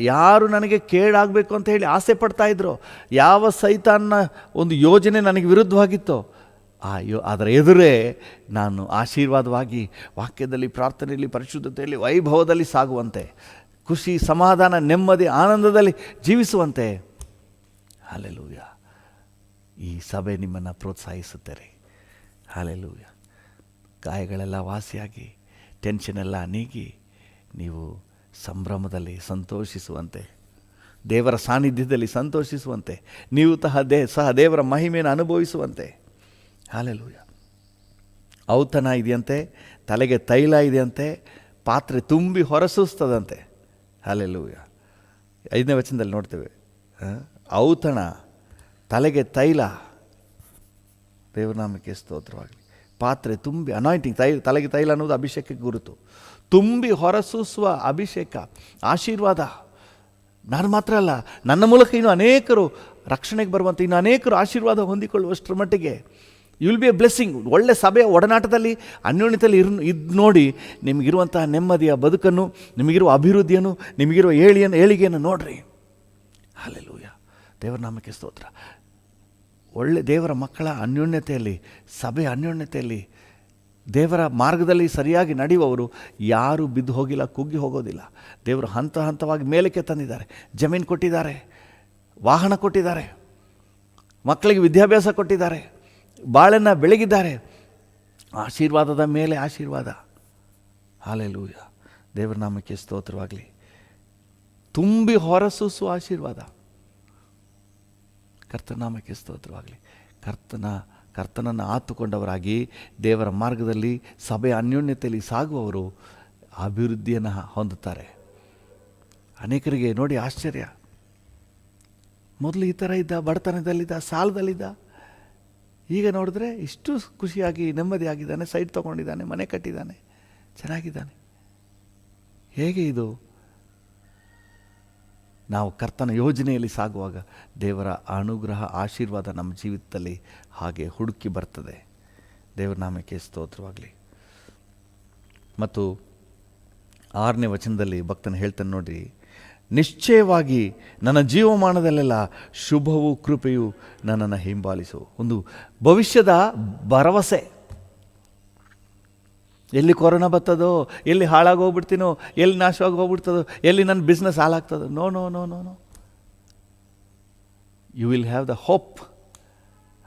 ಯಾರು ನನಗೆ ಕೇಡಾಗಬೇಕು ಅಂತ ಹೇಳಿ ಆಸೆ ಪಡ್ತಾಯಿದ್ರು, ಯಾವ ಸೈತಾನ್ನ ಒಂದು ಯೋಜನೆ ನನಗೆ ವಿರುದ್ಧವಾಗಿತ್ತೋ ಅದರ ಎದುರೇ ನಾನು ಆಶೀರ್ವಾದವಾಗಿ ವಾಕ್ಯದಲ್ಲಿ, ಪ್ರಾರ್ಥನೆಯಲ್ಲಿ, ಪರಿಶುದ್ಧತೆಯಲ್ಲಿ, ವೈಭವದಲ್ಲಿ ಸಾಗುವಂತೆ, ಖುಷಿ, ಸಮಾಧಾನ, ನೆಮ್ಮದಿ, ಆನಂದದಲ್ಲಿ ಜೀವಿಸುವಂತೆ. ಹಲ್ಲೆಲೂಯಾ. ಈ ಸಭೆ ನಿಮ್ಮನ್ನು ಪ್ರೋತ್ಸಾಹಿಸುತ್ತಾರೆ. ಹಲ್ಲೆಲೂಯಾ. ಗಾಯಗಳೆಲ್ಲ ವಾಸಿಯಾಗಿ, ಟೆನ್ಷನ್ ಎಲ್ಲ ನೀಗಿ, ನೀವು ಸಂಭ್ರಮದಲ್ಲಿ ಸಂತೋಷಿಸುವಂತೆ, ದೇವರ ಸಾನ್ನಿಧ್ಯದಲ್ಲಿ ಸಂತೋಷಿಸುವಂತೆ, ನೀವು ಸಹ ದೇವರ ಮಹಿಮೆಯನ್ನು ಅನುಭವಿಸುವಂತೆ. ಹಲ್ಲೆಲೂಯಾ. ಔತಣ ಇದೆಯಂತೆ, ತಲೆಗೆ ತೈಲ ಇದೆಯಂತೆ, ಪಾತ್ರೆ ತುಂಬಿ ಹೊರಸೂಸ್ತದಂತೆ. ಹಲ್ಲೆಲೂಯಾ. 5ನೇ ವಚನದಲ್ಲಿ ನೋಡ್ತೇವೆ, ಔತಣ, ತಲೆಗೆ ತೈಲ. ದೇವರ ನಾಮಕ್ಕೆ ಸ್ತೋತ್ರವಾಗಲಿ. ಪಾತ್ರೆ ತುಂಬಿ, ಅನಾಯಿಂಟಿಂಗ್, ತಲೆಗೆ ತೈಲ ಅನ್ನೋದು ಅಭಿಷೇಕಕ್ಕೆ ಗುರುತು. ತುಂಬಿ ಹೊರಸೂಸುವ ಅಭಿಷೇಕ, ಆಶೀರ್ವಾದ. ನಾನು ಮಾತ್ರ ಅಲ್ಲ, ನನ್ನ ಮೂಲಕ ಇನ್ನು ಅನೇಕರು ರಕ್ಷಣೆಗೆ ಬರುವಂತೆ, ಇನ್ನು ಅನೇಕರು ಆಶೀರ್ವಾದ ಹೊಂದಿಕೊಳ್ಳುವಷ್ಟರ ಮಟ್ಟಿಗೆ you will be a blessing. ಒಳ್ಳೆ ಸಭೆಯ ಒಡನಾಟದಲ್ಲಿ, ಅನ್ಯೋನ್ಯತೆಯಲ್ಲಿ ಇದು ನೋಡಿ, ನಿಮಗಿರುವಂತಹ ನೆಮ್ಮದಿಯ ಬದುಕನ್ನು, ನಿಮಗಿರುವ ಅಭಿವೃದ್ಧಿಯನ್ನು, ನಿಮಗಿರುವ ಏಳಿಗೆಯನ್ನು ನೋಡ್ರಿ. ಹಲ್ಲೆಲೂಯಾ. ದೇವರ ನಾಮಕ್ಕೆ ಸ್ತೋತ್ರ. ಒಳ್ಳೆ ದೇವರ ಮಕ್ಕಳ ಅನ್ಯೋನ್ಯತೆಯಲ್ಲಿ, ಸಭೆಯ ಅನ್ಯೋನ್ಯತೆಯಲ್ಲಿ, ದೇವರ ಮಾರ್ಗದಲ್ಲಿ ಸರಿಯಾಗಿ ನಡೆಯುವವರು ಯಾರೂ ಬಿದ್ದು ಹೋಗಿಲ್ಲ, ಕುಗ್ಗಿ ಹೋಗೋದಿಲ್ಲ. ದೇವರು ಹಂತ ಹಂತವಾಗಿ ಮೇಲಕ್ಕೆ ತಂದಿದ್ದಾರೆ. ಜಮೀನು ಕೊಟ್ಟಿದ್ದಾರೆ, ವಾಹನ ಕೊಟ್ಟಿದ್ದಾರೆ, ಮಕ್ಕಳಿಗೆ ವಿದ್ಯಾಭ್ಯಾಸ ಕೊಟ್ಟಿದ್ದಾರೆ, ಬಾಳನ್ನು ಬೆಳಗಿದ್ದಾರೆ. ಆಶೀರ್ವಾದದ ಮೇಲೆ ಆಶೀರ್ವಾದ. ಹಲ್ಲೆಲೂಯಾ. ದೇವರ ನಾಮಕ್ಕೆ ಸ್ತೋತ್ರವಾಗಲಿ. ತುಂಬಿ ಹೊರಸೂಸುವ ಆಶೀರ್ವಾದ. ಕರ್ತನಾಮಕ್ಕೆ ಸ್ತೋತ್ರವಾಗಲಿ. ಕರ್ತನನ್ನು ಆತುಕೊಂಡವರಾಗಿ ದೇವರ ಮಾರ್ಗದಲ್ಲಿ, ಸಭೆಯ ಅನ್ಯೋನ್ಯತೆಯಲ್ಲಿ ಸಾಗುವವರು ಅಭಿವೃದ್ಧಿಯನ್ನು ಹೊಂದುತ್ತಾರೆ. ಅನೇಕರಿಗೆ ನೋಡಿ ಆಶ್ಚರ್ಯ, ಮೊದಲು ಈ ಥರ ಇದ್ದ, ಬಡತನದಲ್ಲಿದ್ದ, ಸಾಲದಲ್ಲಿದ್ದ, ಈಗ ನೋಡಿದ್ರೆ ಇಷ್ಟು ಖುಷಿಯಾಗಿ ನೆಮ್ಮದಿಯಾಗಿದ್ದಾನೆ, ಸೈಟ್ ತೊಗೊಂಡಿದ್ದಾನೆ, ಮನೆ ಕಟ್ಟಿದ್ದಾನೆ, ಚೆನ್ನಾಗಿದ್ದಾನೆ. ಹೇಗೆ ಇದು? ನಾವು ಕರ್ತನ ಯೋಜನೆಯಲ್ಲಿ ಸಾಗುವಾಗ ದೇವರ ಅನುಗ್ರಹ, ಆಶೀರ್ವಾದ ನಮ್ಮ ಜೀವಿತದಲ್ಲಿ ಹಾಗೆ ಹುಡುಕಿ ಬರ್ತದೆ. ದೇವರ ನಾಮಕ್ಕೆ ಸ್ತೋತ್ರವಾಗಲಿ. ಮತ್ತು 6ನೇ ವಚನದಲ್ಲಿ ಭಕ್ತನ ಹೇಳ್ತಾನೆ ನೋಡ್ರಿ, ನಿಶ್ಚಯವಾಗಿ ನನ್ನ ಜೀವಮಾನದಲ್ಲೆಲ್ಲ ಶುಭವೂ ಕೃಪೆಯು ನನ್ನನ್ನು ಹಿಂಬಾಲಿಸು. ಒಂದು ಭವಿಷ್ಯದ ಭರವಸೆ. ಎಲ್ಲಿ ಕೊರೋನಾ ಬರ್ತದೋ, ಎಲ್ಲಿ ಹಾಳಾಗಿ ಹೋಗ್ಬಿಡ್ತೀನೋ, ಎಲ್ಲಿ ನಾಶವಾಗಿ ಹೋಗ್ಬಿಡ್ತದೋ, ಎಲ್ಲಿ ನನ್ನ ಬಿಸ್ನೆಸ್ ಹಾಳಾಗ್ತದೋ, no no no no no you will have the hope.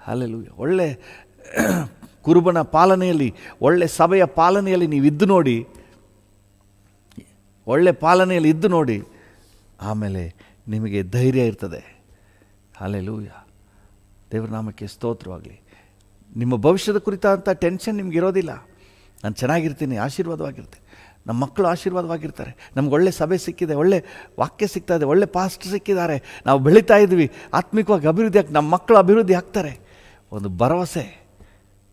Hallelujah. ಒಳ್ಳೆ ಕುರುಬನ ಪಾಲನೆಯಲ್ಲಿ, ಒಳ್ಳೆ ಸಭೆಯ ಪಾಲನೆಯಲ್ಲಿ ನೀವು ಇದ್ದು ನೋಡಿ, ಒಳ್ಳೆ ಪಾಲನೆಯಲ್ಲಿ ಇದ್ದು ನೋಡಿ, ಆಮೇಲೆ ನಿಮಗೆ ಧೈರ್ಯ ಇರ್ತದೆ. ಹಲ್ಲೆಲೂಯಾ. ದೇವರ ನಾಮಕ್ಕೆ ಸ್ತೋತ್ರವಾಗಲಿ. ನಿಮ್ಮ ಭವಿಷ್ಯದ ಕುರಿತಾದಂಥ ಟೆನ್ಷನ್ ನಿಮ್ಗೆ ಇರೋದಿಲ್ಲ. ನಾನು ಚೆನ್ನಾಗಿರ್ತೀನಿ, ಆಶೀರ್ವಾದವಾಗಿರ್ತೀನಿ, ನಮ್ಮ ಮಕ್ಕಳು ಆಶೀರ್ವಾದವಾಗಿರ್ತಾರೆ, ನಮ್ಗೆ ಒಳ್ಳೆ ಸಭೆ ಸಿಕ್ಕಿದೆ, ಒಳ್ಳೆ ವಾಕ್ಯ ಸಿಗ್ತಾ ಇದೆ, ಒಳ್ಳೆ ಪಾಸ್ಟ್ ಸಿಕ್ಕಿದ್ದಾರೆ, ನಾವು ಬೆಳೀತಾ ಇದ್ವಿ, ಆತ್ಮಿಕವಾಗಿ ಅಭಿವೃದ್ಧಿ ನಮ್ಮ ಮಕ್ಕಳು ಅಭಿವೃದ್ಧಿ ಆಗ್ತಾರೆ. ಒಂದು ಭರವಸೆ.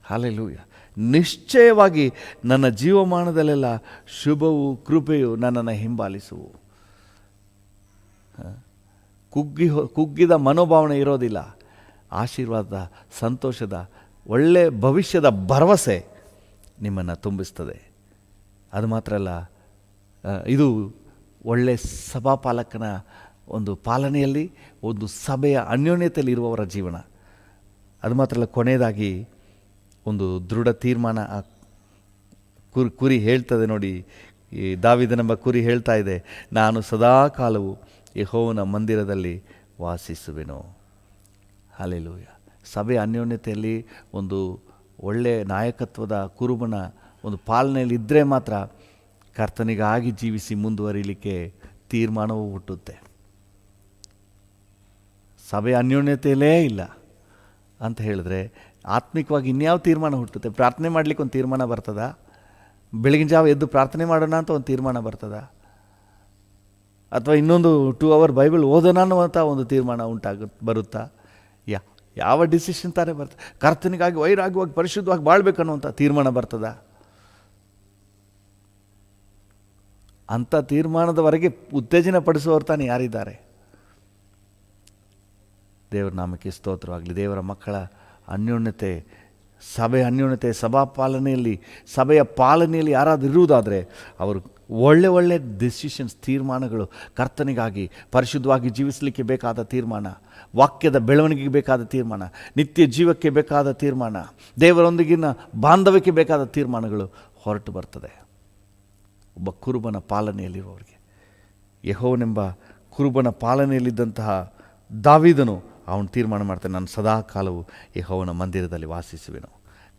ಹಲ್ಲೆಲೂಯಾ. ನಿಶ್ಚಯವಾಗಿ ನನ್ನ ಜೀವಮಾನದಲ್ಲೆಲ್ಲ ಶುಭವು ಕೃಪೆಯು ನನ್ನನ್ನು ಹಿಂಬಾಲಿಸುವು. ಕುಗ್ಗಿದ ಮನೋಭಾವನೆ ಇರೋದಿಲ್ಲ. ಆಶೀರ್ವಾದ, ಸಂತೋಷದ, ಒಳ್ಳೆ ಭವಿಷ್ಯದ ಭರವಸೆ ನಿಮ್ಮನ್ನು ತುಂಬಿಸ್ತದೆ. ಅದು ಮಾತ್ರ ಅಲ್ಲ, ಇದು ಒಳ್ಳೆ ಸಭಾಪಾಲಕನ ಒಂದು ಪಾಲನೆಯಲ್ಲಿ, ಒಂದು ಸಭೆಯ ಅನ್ಯೋನ್ಯತೆಯಲ್ಲಿ ಇರುವವರ ಜೀವನ. ಅದು ಮಾತ್ರ ಅಲ್ಲ, ಕೊನೆಯದಾಗಿ ಒಂದು ದೃಢ ತೀರ್ಮಾನ ಆ ಕುರಿ ಹೇಳ್ತದೆ ನೋಡಿ. ಈ ದಾವೀದನೆಂಬ ಕುರಿ ಹೇಳ್ತಾ ಇದೆ, ನಾನು ಸದಾ ಕಾಲವು ಯೆಹೋವನ ಮಂದಿರದಲ್ಲಿ ವಾಸಿಸುವೆನು. ಹಲ್ಲೆಲೂಯ. ಸಭೆ ಅನ್ಯೋನ್ಯತೆಯಲ್ಲಿ ಒಂದು ಒಳ್ಳೆಯ ನಾಯಕತ್ವದ ಕುರುಬನ ಒಂದು ಪಾಲನೆಯಲ್ಲಿ ಇದ್ದರೆ ಮಾತ್ರ ಕರ್ತನಿಗಾಗಿ ಜೀವಿಸಿ ಮುಂದುವರಿಲಿಕ್ಕೆ ತೀರ್ಮಾನವೂ ಹುಟ್ಟುತ್ತೆ. ಸಭೆ ಅನ್ಯೋನ್ಯತೆಯಲ್ಲೇ ಇಲ್ಲ ಅಂತ ಹೇಳಿದ್ರೆ ಆತ್ಮಿಕವಾಗಿ ಇನ್ಯಾವ ತೀರ್ಮಾನ ಹುಟ್ಟುತ್ತೆ? ಪ್ರಾರ್ಥನೆ ಮಾಡಲಿಕ್ಕೆ ಒಂದು ತೀರ್ಮಾನ ಬರ್ತದ? ಬೆಳಗಿನ ಜಾವ ಎದ್ದು ಪ್ರಾರ್ಥನೆ ಮಾಡೋಣ ಅಂತ ಒಂದು ತೀರ್ಮಾನ ಬರ್ತದ? ಅಥವಾ ಇನ್ನೊಂದು 2 hour ಬೈಬಲ್ ಓದೋಣ ಅನ್ನುವಂಥ ಒಂದು ತೀರ್ಮಾನ ಬರುತ್ತಾ? ಯಾವ ಡಿಸಿಷನ್ ತಾನೇ ಬರ್ತದೆ? ಕರ್ತನಿಗಾಗಿ ವೈರಾಗ್ಯವಾಗಿ ಪರಿಶುದ್ಧವಾಗಿ ಬಾಳ್ಬೇಕನ್ನುವಂಥ ತೀರ್ಮಾನ ಬರ್ತದ? ಅಂಥ ತೀರ್ಮಾನದವರೆಗೆ ಉತ್ತೇಜನ ಪಡಿಸುವವರು ತಾನೇ ಯಾರಿದ್ದಾರೆ? ದೇವರ ನಾಮಕ್ಕೆ ಸ್ತೋತ್ರವಾಗಲಿ. ದೇವರ ಮಕ್ಕಳ ಅನ್ಯೋನ್ಯತೆ, ಸಭೆಯ ಅನ್ಯೋನ್ಯತೆ, ಸಭೆಯ ಪಾಲನೆಯಲ್ಲಿ ಯಾರಾದರೂ ಇರುವುದಾದರೆ ಅವರು ಒಳ್ಳೆ ಡಿಸಿಷನ್ಸ್, ತೀರ್ಮಾನಗಳು, ಕರ್ತನಿಗಾಗಿ ಪರಿಶುದ್ಧವಾಗಿ ಜೀವಿಸಲಿಕ್ಕೆ ಬೇಕಾದ ತೀರ್ಮಾನ, ವಾಕ್ಯದ ಬೆಳವಣಿಗೆಗೆ ಬೇಕಾದ ತೀರ್ಮಾನ, ನಿತ್ಯ ಜೀವಕ್ಕೆ ಬೇಕಾದ ತೀರ್ಮಾನ, ದೇವರೊಂದಿಗಿನ ಬಾಂಧವ್ಯಕ್ಕೆ ಬೇಕಾದ ತೀರ್ಮಾನಗಳು ಹೊರಟು ಬರ್ತದೆ ಒಬ್ಬ ಕುರುಬನ ಪಾಲನೆಯಲ್ಲಿರುವವರಿಗೆ. ಯೆಹೋವನೆಂಬ ಕುರುಬನ ಪಾಲನೆಯಲ್ಲಿದ್ದಂತಹ ದಾವೀದನು ಅವನು ತೀರ್ಮಾನ ಮಾಡ್ತಾನೆ, ನಾನು ಸದಾ ಕಾಲವು ಯೆಹೋವನ ಮಂದಿರದಲ್ಲಿ ವಾಸಿಸುವೆನು,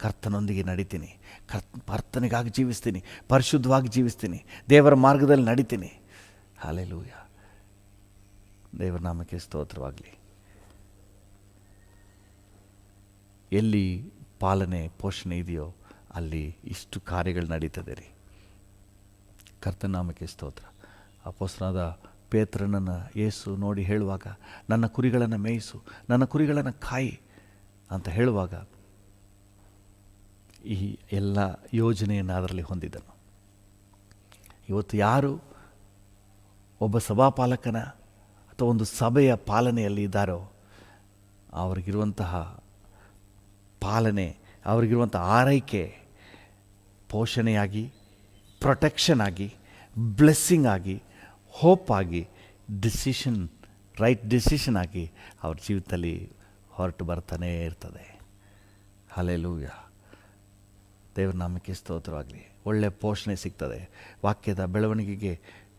ಕರ್ತನೊಂದಿಗೆ ನಡಿತೀನಿ, ಕರ್ತನಿಗಾಗಿ ಜೀವಿಸ್ತೀನಿ, ಪರಿಶುದ್ಧವಾಗಿ ಜೀವಿಸ್ತೀನಿ, ದೇವರ ಮಾರ್ಗದಲ್ಲಿ ನಡಿತೀನಿ. ಹಲ್ಲೆಲೂಯ. ದೇವರ ನಾಮಕ್ಕೆ ಸ್ತೋತ್ರವಾಗಲಿ. ಎಲ್ಲಿ ಪಾಲನೆ ಪೋಷಣೆ ಇದೆಯೋ ಅಲ್ಲಿ ಇಷ್ಟು ಕಾರ್ಯಗಳು ನಡೀತದೆ ರೀ. ಕರ್ತನ ನಾಮಕ್ಕೆ ಸ್ತೋತ್ರ. ಅಪೊಸ್ತಲನಾದ ಪೇತ್ರನನ್ನು ಯೇಸು ನೋಡಿ ಹೇಳುವಾಗ, ನನ್ನ ಕುರಿಗಳನ್ನು ಮೇಯಿಸು, ನನ್ನ ಕುರಿಗಳನ್ನು ಕಾಯಿ ಅಂತ ಹೇಳುವಾಗ ಈ ಎಲ್ಲ ಯೋಜನೆಯನ್ನು ಅದರಲ್ಲಿ ಹೊಂದಿದ್ದನು. ಇವತ್ತು ಯಾರು ಒಬ್ಬ ಸಭಾಪಾಲಕನ ಅಥವಾ ಒಂದು ಸಭೆಯ ಪಾಲನೆಯಲ್ಲಿ ಇದ್ದಾರೋ ಅವರಿಗಿರುವಂತಹ ಪಾಲನೆ, ಅವರಿಗಿರುವಂಥ ಆರೈಕೆ ಪೋಷಣೆಯಾಗಿ, ಪ್ರೊಟೆಕ್ಷನ್ ಆಗಿ, ಬ್ಲೆಸ್ಸಿಂಗ್ ಆಗಿ, ಹೋಪ್ ಆಗಿ, ರೈಟ್ ಡಿಸಿಷನ್ ಆಗಿ ಅವ್ರ ಜೀವಿತದಲ್ಲಿ ಹೊರಟು ಬರ್ತಾನೇ ಇರ್ತದೆ. ಹಲ್ಲೆಲೂಯ. ದೇವರ ನಾಮಕ್ಕೆ ಸ್ತೋತ್ರವಾಗಲಿ. ಒಳ್ಳೆ ಪೋಷಣೆ ಸಿಗ್ತದೆ. ವಾಕ್ಯದ ಬೆಳವಣಿಗೆಗೆ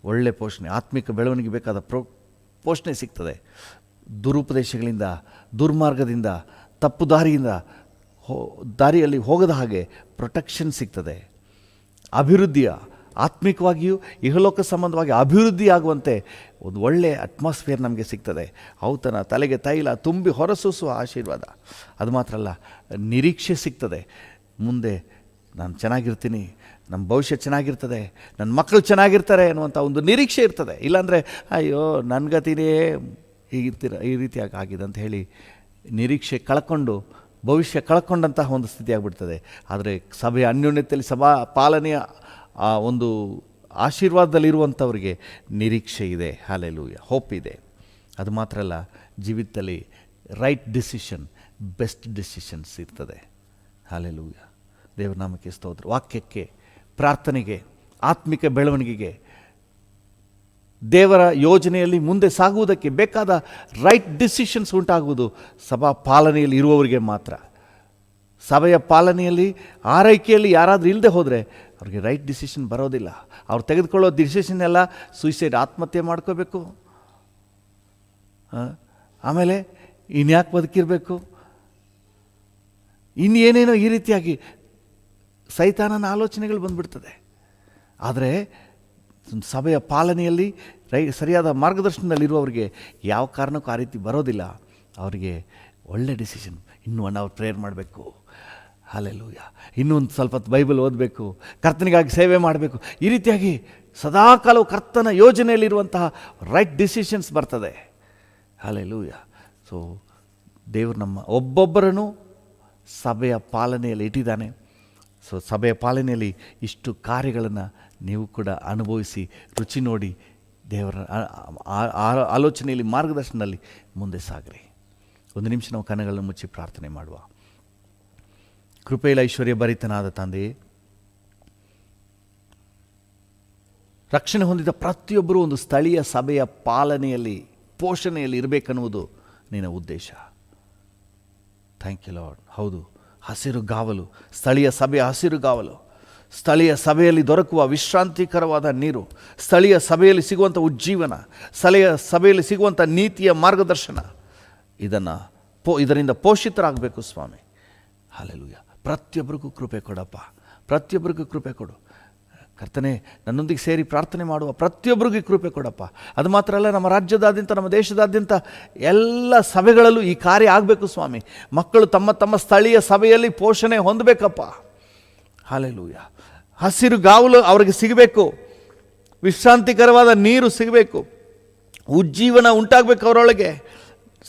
ಒಳ್ಳೆ ಪೋಷಣೆ, ಆತ್ಮಿಕ ಬೆಳವಣಿಗೆ ಬೇಕಾದ ಪೋಷಣೆ ಸಿಗ್ತದೆ. ದುರುಪದೇಶಗಳಿಂದ, ದುರ್ಮಾರ್ಗದಿಂದ, ತಪ್ಪು ದಾರಿಯಲ್ಲಿ ಹೋಗದ ಹಾಗೆ ಪ್ರೊಟೆಕ್ಷನ್ ಸಿಗ್ತದೆ. ಅಭಿವೃದ್ಧಿಯ, ಆತ್ಮಿಕವಾಗಿಯೂ ಇಹಲೋಕ ಸಂಬಂಧವಾಗಿ ಅಭಿವೃದ್ಧಿ ಆಗುವಂತೆ ಒಂದು ಒಳ್ಳೆಯ ಅಟ್ಮಾಸ್ಫಿಯರ್ ನಮಗೆ ಸಿಗ್ತದೆ. ಔತಣ, ತಲೆಗೆ ತೈಲ ತುಂಬಿ ಹೊರಸೂಸುವ ಆಶೀರ್ವಾದ. ಅದು ಮಾತ್ರ ಅಲ್ಲ, ನಿರೀಕ್ಷೆ ಸಿಗ್ತದೆ. ಮುಂದೆ ನಾನು ಚೆನ್ನಾಗಿರ್ತೀನಿ, ನಮ್ಮ ಭವಿಷ್ಯ ಚೆನ್ನಾಗಿರ್ತದೆ, ನನ್ನ ಮಕ್ಕಳು ಚೆನ್ನಾಗಿರ್ತಾರೆ ಅನ್ನುವಂಥ ಒಂದು ನಿರೀಕ್ಷೆ ಇರ್ತದೆ. ಇಲ್ಲಾಂದರೆ ಅಯ್ಯೋ ನನ್ನ ಗತಿನೇ ಈ ರೀತಿಯಾಗಿ ಆಗಿದೆ ಅಂತ ಹೇಳಿ ನಿರೀಕ್ಷೆ ಕಳ್ಕೊಂಡು, ಭವಿಷ್ಯ ಕಳ್ಕೊಂಡಂತಹ ಒಂದು ಸ್ಥಿತಿ ಆಗಿಬಿಡ್ತದೆ. ಆದರೆ ಸಭೆಯ ಅನ್ಯೋನ್ಯತೆಯಲ್ಲಿ, ಸಭಾ ಪಾಲನೆಯ ಆ ಒಂದು ಆಶೀರ್ವಾದದಲ್ಲಿರುವಂಥವ್ರಿಗೆ ನಿರೀಕ್ಷೆ ಇದೆ. ಹಲ್ಲೆಲೂಯ. ಹೋಪ್ ಇದೆ. ಅದು ಮಾತ್ರ ಅಲ್ಲ, ಜೀವಿತದಲ್ಲಿ ರೈಟ್ ಡಿಸಿಷನ್, ಬೆಸ್ಟ್ ಡಿಸಿಷನ್ಸ್ ಇರ್ತದೆ. ಹಲ್ಲೆಲೂಯ. ದೇವರ ನಾಮಕ್ಕೆ ಸ್ತೋತ್ರ. ವಾಕ್ಯಕ್ಕೆ, ಪ್ರಾರ್ಥನೆಗೆ, ಆತ್ಮಿಕ ಬೆಳವಣಿಗೆಗೆ, ದೇವರ ಯೋಜನೆಯಲ್ಲಿ ಮುಂದೆ ಸಾಗುವುದಕ್ಕೆ ಬೇಕಾದ ರೈಟ್ ಡಿಸಿಷನ್ಸ್ ಉಂಟಾಗುವುದು ಸಭಾ ಪಾಲನೆಯಲ್ಲಿ ಇರುವವರಿಗೆ ಮಾತ್ರ. ಸಭೆಯ ಪಾಲನೆಯಲ್ಲಿ, ಆರೈಕೆಯಲ್ಲಿ ಯಾರಾದರೂ ಇಲ್ಲದೆ ಹೋದರೆ ಅವ್ರಿಗೆ ರೈಟ್ ಡಿಸಿಷನ್ ಬರೋದಿಲ್ಲ. ಅವ್ರು ತೆಗೆದುಕೊಳ್ಳೋ ಡಿಸಿಷನ್ ಎಲ್ಲ ಸೂಸೈಡ್, ಆತ್ಮಹತ್ಯೆ ಮಾಡ್ಕೋಬೇಕು, ಆಮೇಲೆ ಇನ್ಯಾಕೆ ಬದುಕಿರಬೇಕು, ಇನ್ನೇನೇನೋ ಈ ರೀತಿಯಾಗಿ ಸೈತಾನನ ಆಲೋಚನೆಗಳು ಬಂದುಬಿಡ್ತದೆ. ಆದರೆ ಸಭೆಯ ಪಾಲನೆಯಲ್ಲಿ ಸರಿಯಾದ ಮಾರ್ಗದರ್ಶನದಲ್ಲಿರುವವರಿಗೆ ಯಾವ ಕಾರಣಕ್ಕೂ ಆ ರೀತಿ ಬರೋದಿಲ್ಲ. ಅವರಿಗೆ ಒಳ್ಳೆ ಡಿಸಿಷನ್, ಇನ್ನೂ 1 hour ಪ್ರೇಯರ್ ಮಾಡಬೇಕು, ಹಲ್ಲೆಲೂಯ, ಇನ್ನೊಂದು ಸ್ವಲ್ಪ ಬೈಬಲ್ ಓದಬೇಕು, ಕರ್ತನಿಗಾಗಿ ಸೇವೆ ಮಾಡಬೇಕು, ಈ ರೀತಿಯಾಗಿ ಸದಾಕಾಲವು ಕರ್ತನ ಯೋಜನೆಯಲ್ಲಿರುವಂತಹ ರೈಟ್ ಡಿಸಿಷನ್ಸ್ ಬರ್ತದೆ. ಹಲ್ಲೆಲೂಯ. ಸೊ ದೇವರು ನಮ್ಮ ಒಬ್ಬೊಬ್ಬರನ್ನು ಸಭೆಯ ಪಾಲನೆಯಲ್ಲಿ ಇಟ್ಟಿದ್ದಾನೆ. ಸೊ ಸಭೆಯ ಪಾಲನೆಯಲ್ಲಿ ಇಷ್ಟು ಕಾರ್ಯಗಳನ್ನು ನೀವು ಕೂಡ ಅನುಭವಿಸಿ, ರುಚಿ ನೋಡಿ, ದೇವರ ಆಲೋಚನೆಯಲ್ಲಿ, ಮಾರ್ಗದರ್ಶನದಲ್ಲಿ ಮುಂದೆ ಸಾಗ್ರಿ. ಒಂದು ನಿಮಿಷ ನಾವು ಕಣ್ಣುಗಳನ್ನು ಮುಚ್ಚಿ ಪ್ರಾರ್ಥನೆ ಮಾಡುವ. ಕೃಪೆಯಲ್ಲಿ ಐಶ್ವರ್ಯ ಭರಿತನಾದ ತಂದೆಯೇ, ರಕ್ಷಣೆ ಹೊಂದಿದ ಪ್ರತಿಯೊಬ್ಬರೂ ಒಂದು ಸ್ಥಳೀಯ ಸಭೆಯ ಪಾಲನೆಯಲ್ಲಿ, ಪೋಷಣೆಯಲ್ಲಿ ಇರಬೇಕನ್ನುವುದು ನಿನ್ನ ಉದ್ದೇಶ. Thank you Lord. ಹೌದು, ಹಸಿರುಗಾವಲು, ಸ್ಥಳೀಯ ಸಭೆಯ ಹಸಿರುಗಾವಲು, ಸ್ಥಳೀಯ ಸಭೆಯಲ್ಲಿ ದೊರಕುವ ವಿಶ್ರಾಂತಿಕರವಾದ ನೀರು, ಸ್ಥಳೀಯ ಸಭೆಯಲ್ಲಿ ಸಿಗುವಂಥ ಉಜ್ಜೀವನ, ಸ್ಥಳೀಯ ಸಭೆಯಲ್ಲಿ ಸಿಗುವಂಥ ನೀತಿಯ ಮಾರ್ಗದರ್ಶನ, ಇದರಿಂದ ಪೋಷಿತರಾಗಬೇಕು ಸ್ವಾಮಿ. ಹಲ್ಲೆಲೂಯಾ. ಪ್ರತಿಯೊಬ್ಬರಿಗೂ ಕೃಪೆ ಕೊಡಪ್ಪ, ಪ್ರತಿಯೊಬ್ಬರಿಗೂ ಕೃಪೆ ಕೊಡು ಕರ್ತನೇ. ನನ್ನೊಂದಿಗೆ ಸೇರಿ ಪ್ರಾರ್ಥನೆ ಮಾಡುವ ಪ್ರತಿಯೊಬ್ಬರಿಗೂ ಕೃಪೆ ಕೊಡಪ್ಪ. ಅದು ಮಾತ್ರ ಅಲ್ಲ, ನಮ್ಮ ರಾಜ್ಯದಾದ್ಯಂತ, ನಮ್ಮ ದೇಶದಾದ್ಯಂತ ಎಲ್ಲ ಸಭೆಗಳಲ್ಲೂ ಈ ಕಾರ್ಯ ಆಗಬೇಕು ಸ್ವಾಮಿ. ಮಕ್ಕಳು ತಮ್ಮ ತಮ್ಮ ಸ್ಥಳೀಯ ಸಭೆಯಲ್ಲಿ ಪೋಷಣೆ ಹೊಂದಬೇಕಪ್ಪ. ಹಲ್ಲೆಲೂಯಾ. ಹಸಿರುಗಾವಲು ಅವರಿಗೆ ಸಿಗಬೇಕು, ವಿಶ್ರಾಂತಿಕರವಾದ ನೀರು ಸಿಗಬೇಕು, ಉಜ್ಜೀವನ ಉಂಟಾಗಬೇಕು ಅವರೊಳಗೆ,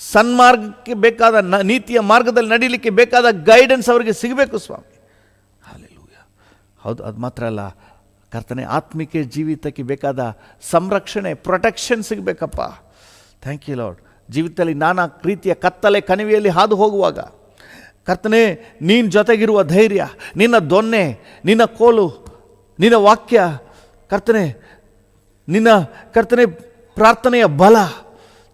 ಸನ್ಮಾರ್ಗಕ್ಕೆ ಬೇಕಾದ ನೀತಿಯ ಮಾರ್ಗದಲ್ಲಿ ನಡೀಲಿಕ್ಕೆ ಬೇಕಾದ ಗೈಡೆನ್ಸ್ ಅವರಿಗೆ ಸಿಗಬೇಕು ಸ್ವಾಮಿ. ಹಲ್ಲೆಲೂಯಾ. ಹೌದು, ಅದು ಮಾತ್ರ ಅಲ್ಲ ಕರ್ತನೆ, ಆತ್ಮಿಕ ಜೀವಿತಕ್ಕೆ ಬೇಕಾದ ಸಂರಕ್ಷಣೆ, ಪ್ರೊಟೆಕ್ಷನ್ ಸಿಗಬೇಕಪ್ಪ. Thank you lord. ಜೀವಿತದಲ್ಲಿ ನಾನಾ ರೀತಿಯ ಕತ್ತಲೆ ಕಣಿವೆಯಲ್ಲಿ ಹಾದು ಹೋಗುವಾಗ ಕರ್ತನೆ, ನೀನು ಜೊತೆಗಿರುವ ಧೈರ್ಯ, ನಿನ್ನ ದೊನ್ನೆ, ನಿನ್ನ ಕೋಲು, ನಿನ್ನ ವಾಕ್ಯ ಕರ್ತನೆ, ನಿನ್ನ ಕರ್ತನೆ ಪ್ರಾರ್ಥನೆಯ ಬಲ,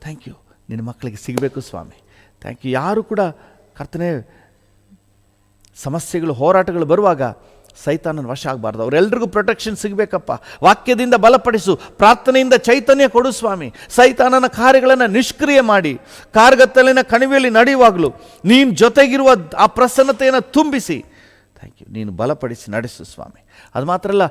ಥ್ಯಾಂಕ್ ಯು, ನಿನ್ನ ಮಕ್ಕಳಿಗೆ ಸಿಗಬೇಕು ಸ್ವಾಮಿ. Thank you. ಯಾರು ಕೂಡ ಕರ್ತನೆ ಸಮಸ್ಯೆಗಳು, ಹೋರಾಟಗಳು ಬರುವಾಗ ಸೈತಾನನ ವಶ ಆಗಬಾರ್ದು. ಅವರೆಲ್ಲರಿಗೂ ಪ್ರೊಟೆಕ್ಷನ್ ಸಿಗಬೇಕಪ್ಪ. ವಾಕ್ಯದಿಂದ ಬಲಪಡಿಸು, ಪ್ರಾರ್ಥನೆಯಿಂದ ಚೈತನ್ಯ ಕೊಡು ಸ್ವಾಮಿ. ಸೈತಾನನ ಕಾರ್ಯಗಳನ್ನು ನಿಷ್ಕ್ರಿಯ ಮಾಡಿ, ಕಾರ್ಗತ್ತಲಿನ ಕಣಿವೆಯಲ್ಲಿ ನಡೆಯುವಾಗಲೂ ನೀನು ಜೊತೆಗಿರುವ ಆ ಪ್ರಸನ್ನತೆಯನ್ನು ತುಂಬಿಸಿ, ಥ್ಯಾಂಕ್ ಯು, ನೀನು ಬಲಪಡಿಸಿ ನಡೆಸು ಸ್ವಾಮಿ. ಅದು ಮಾತ್ರ ಅಲ್ಲ,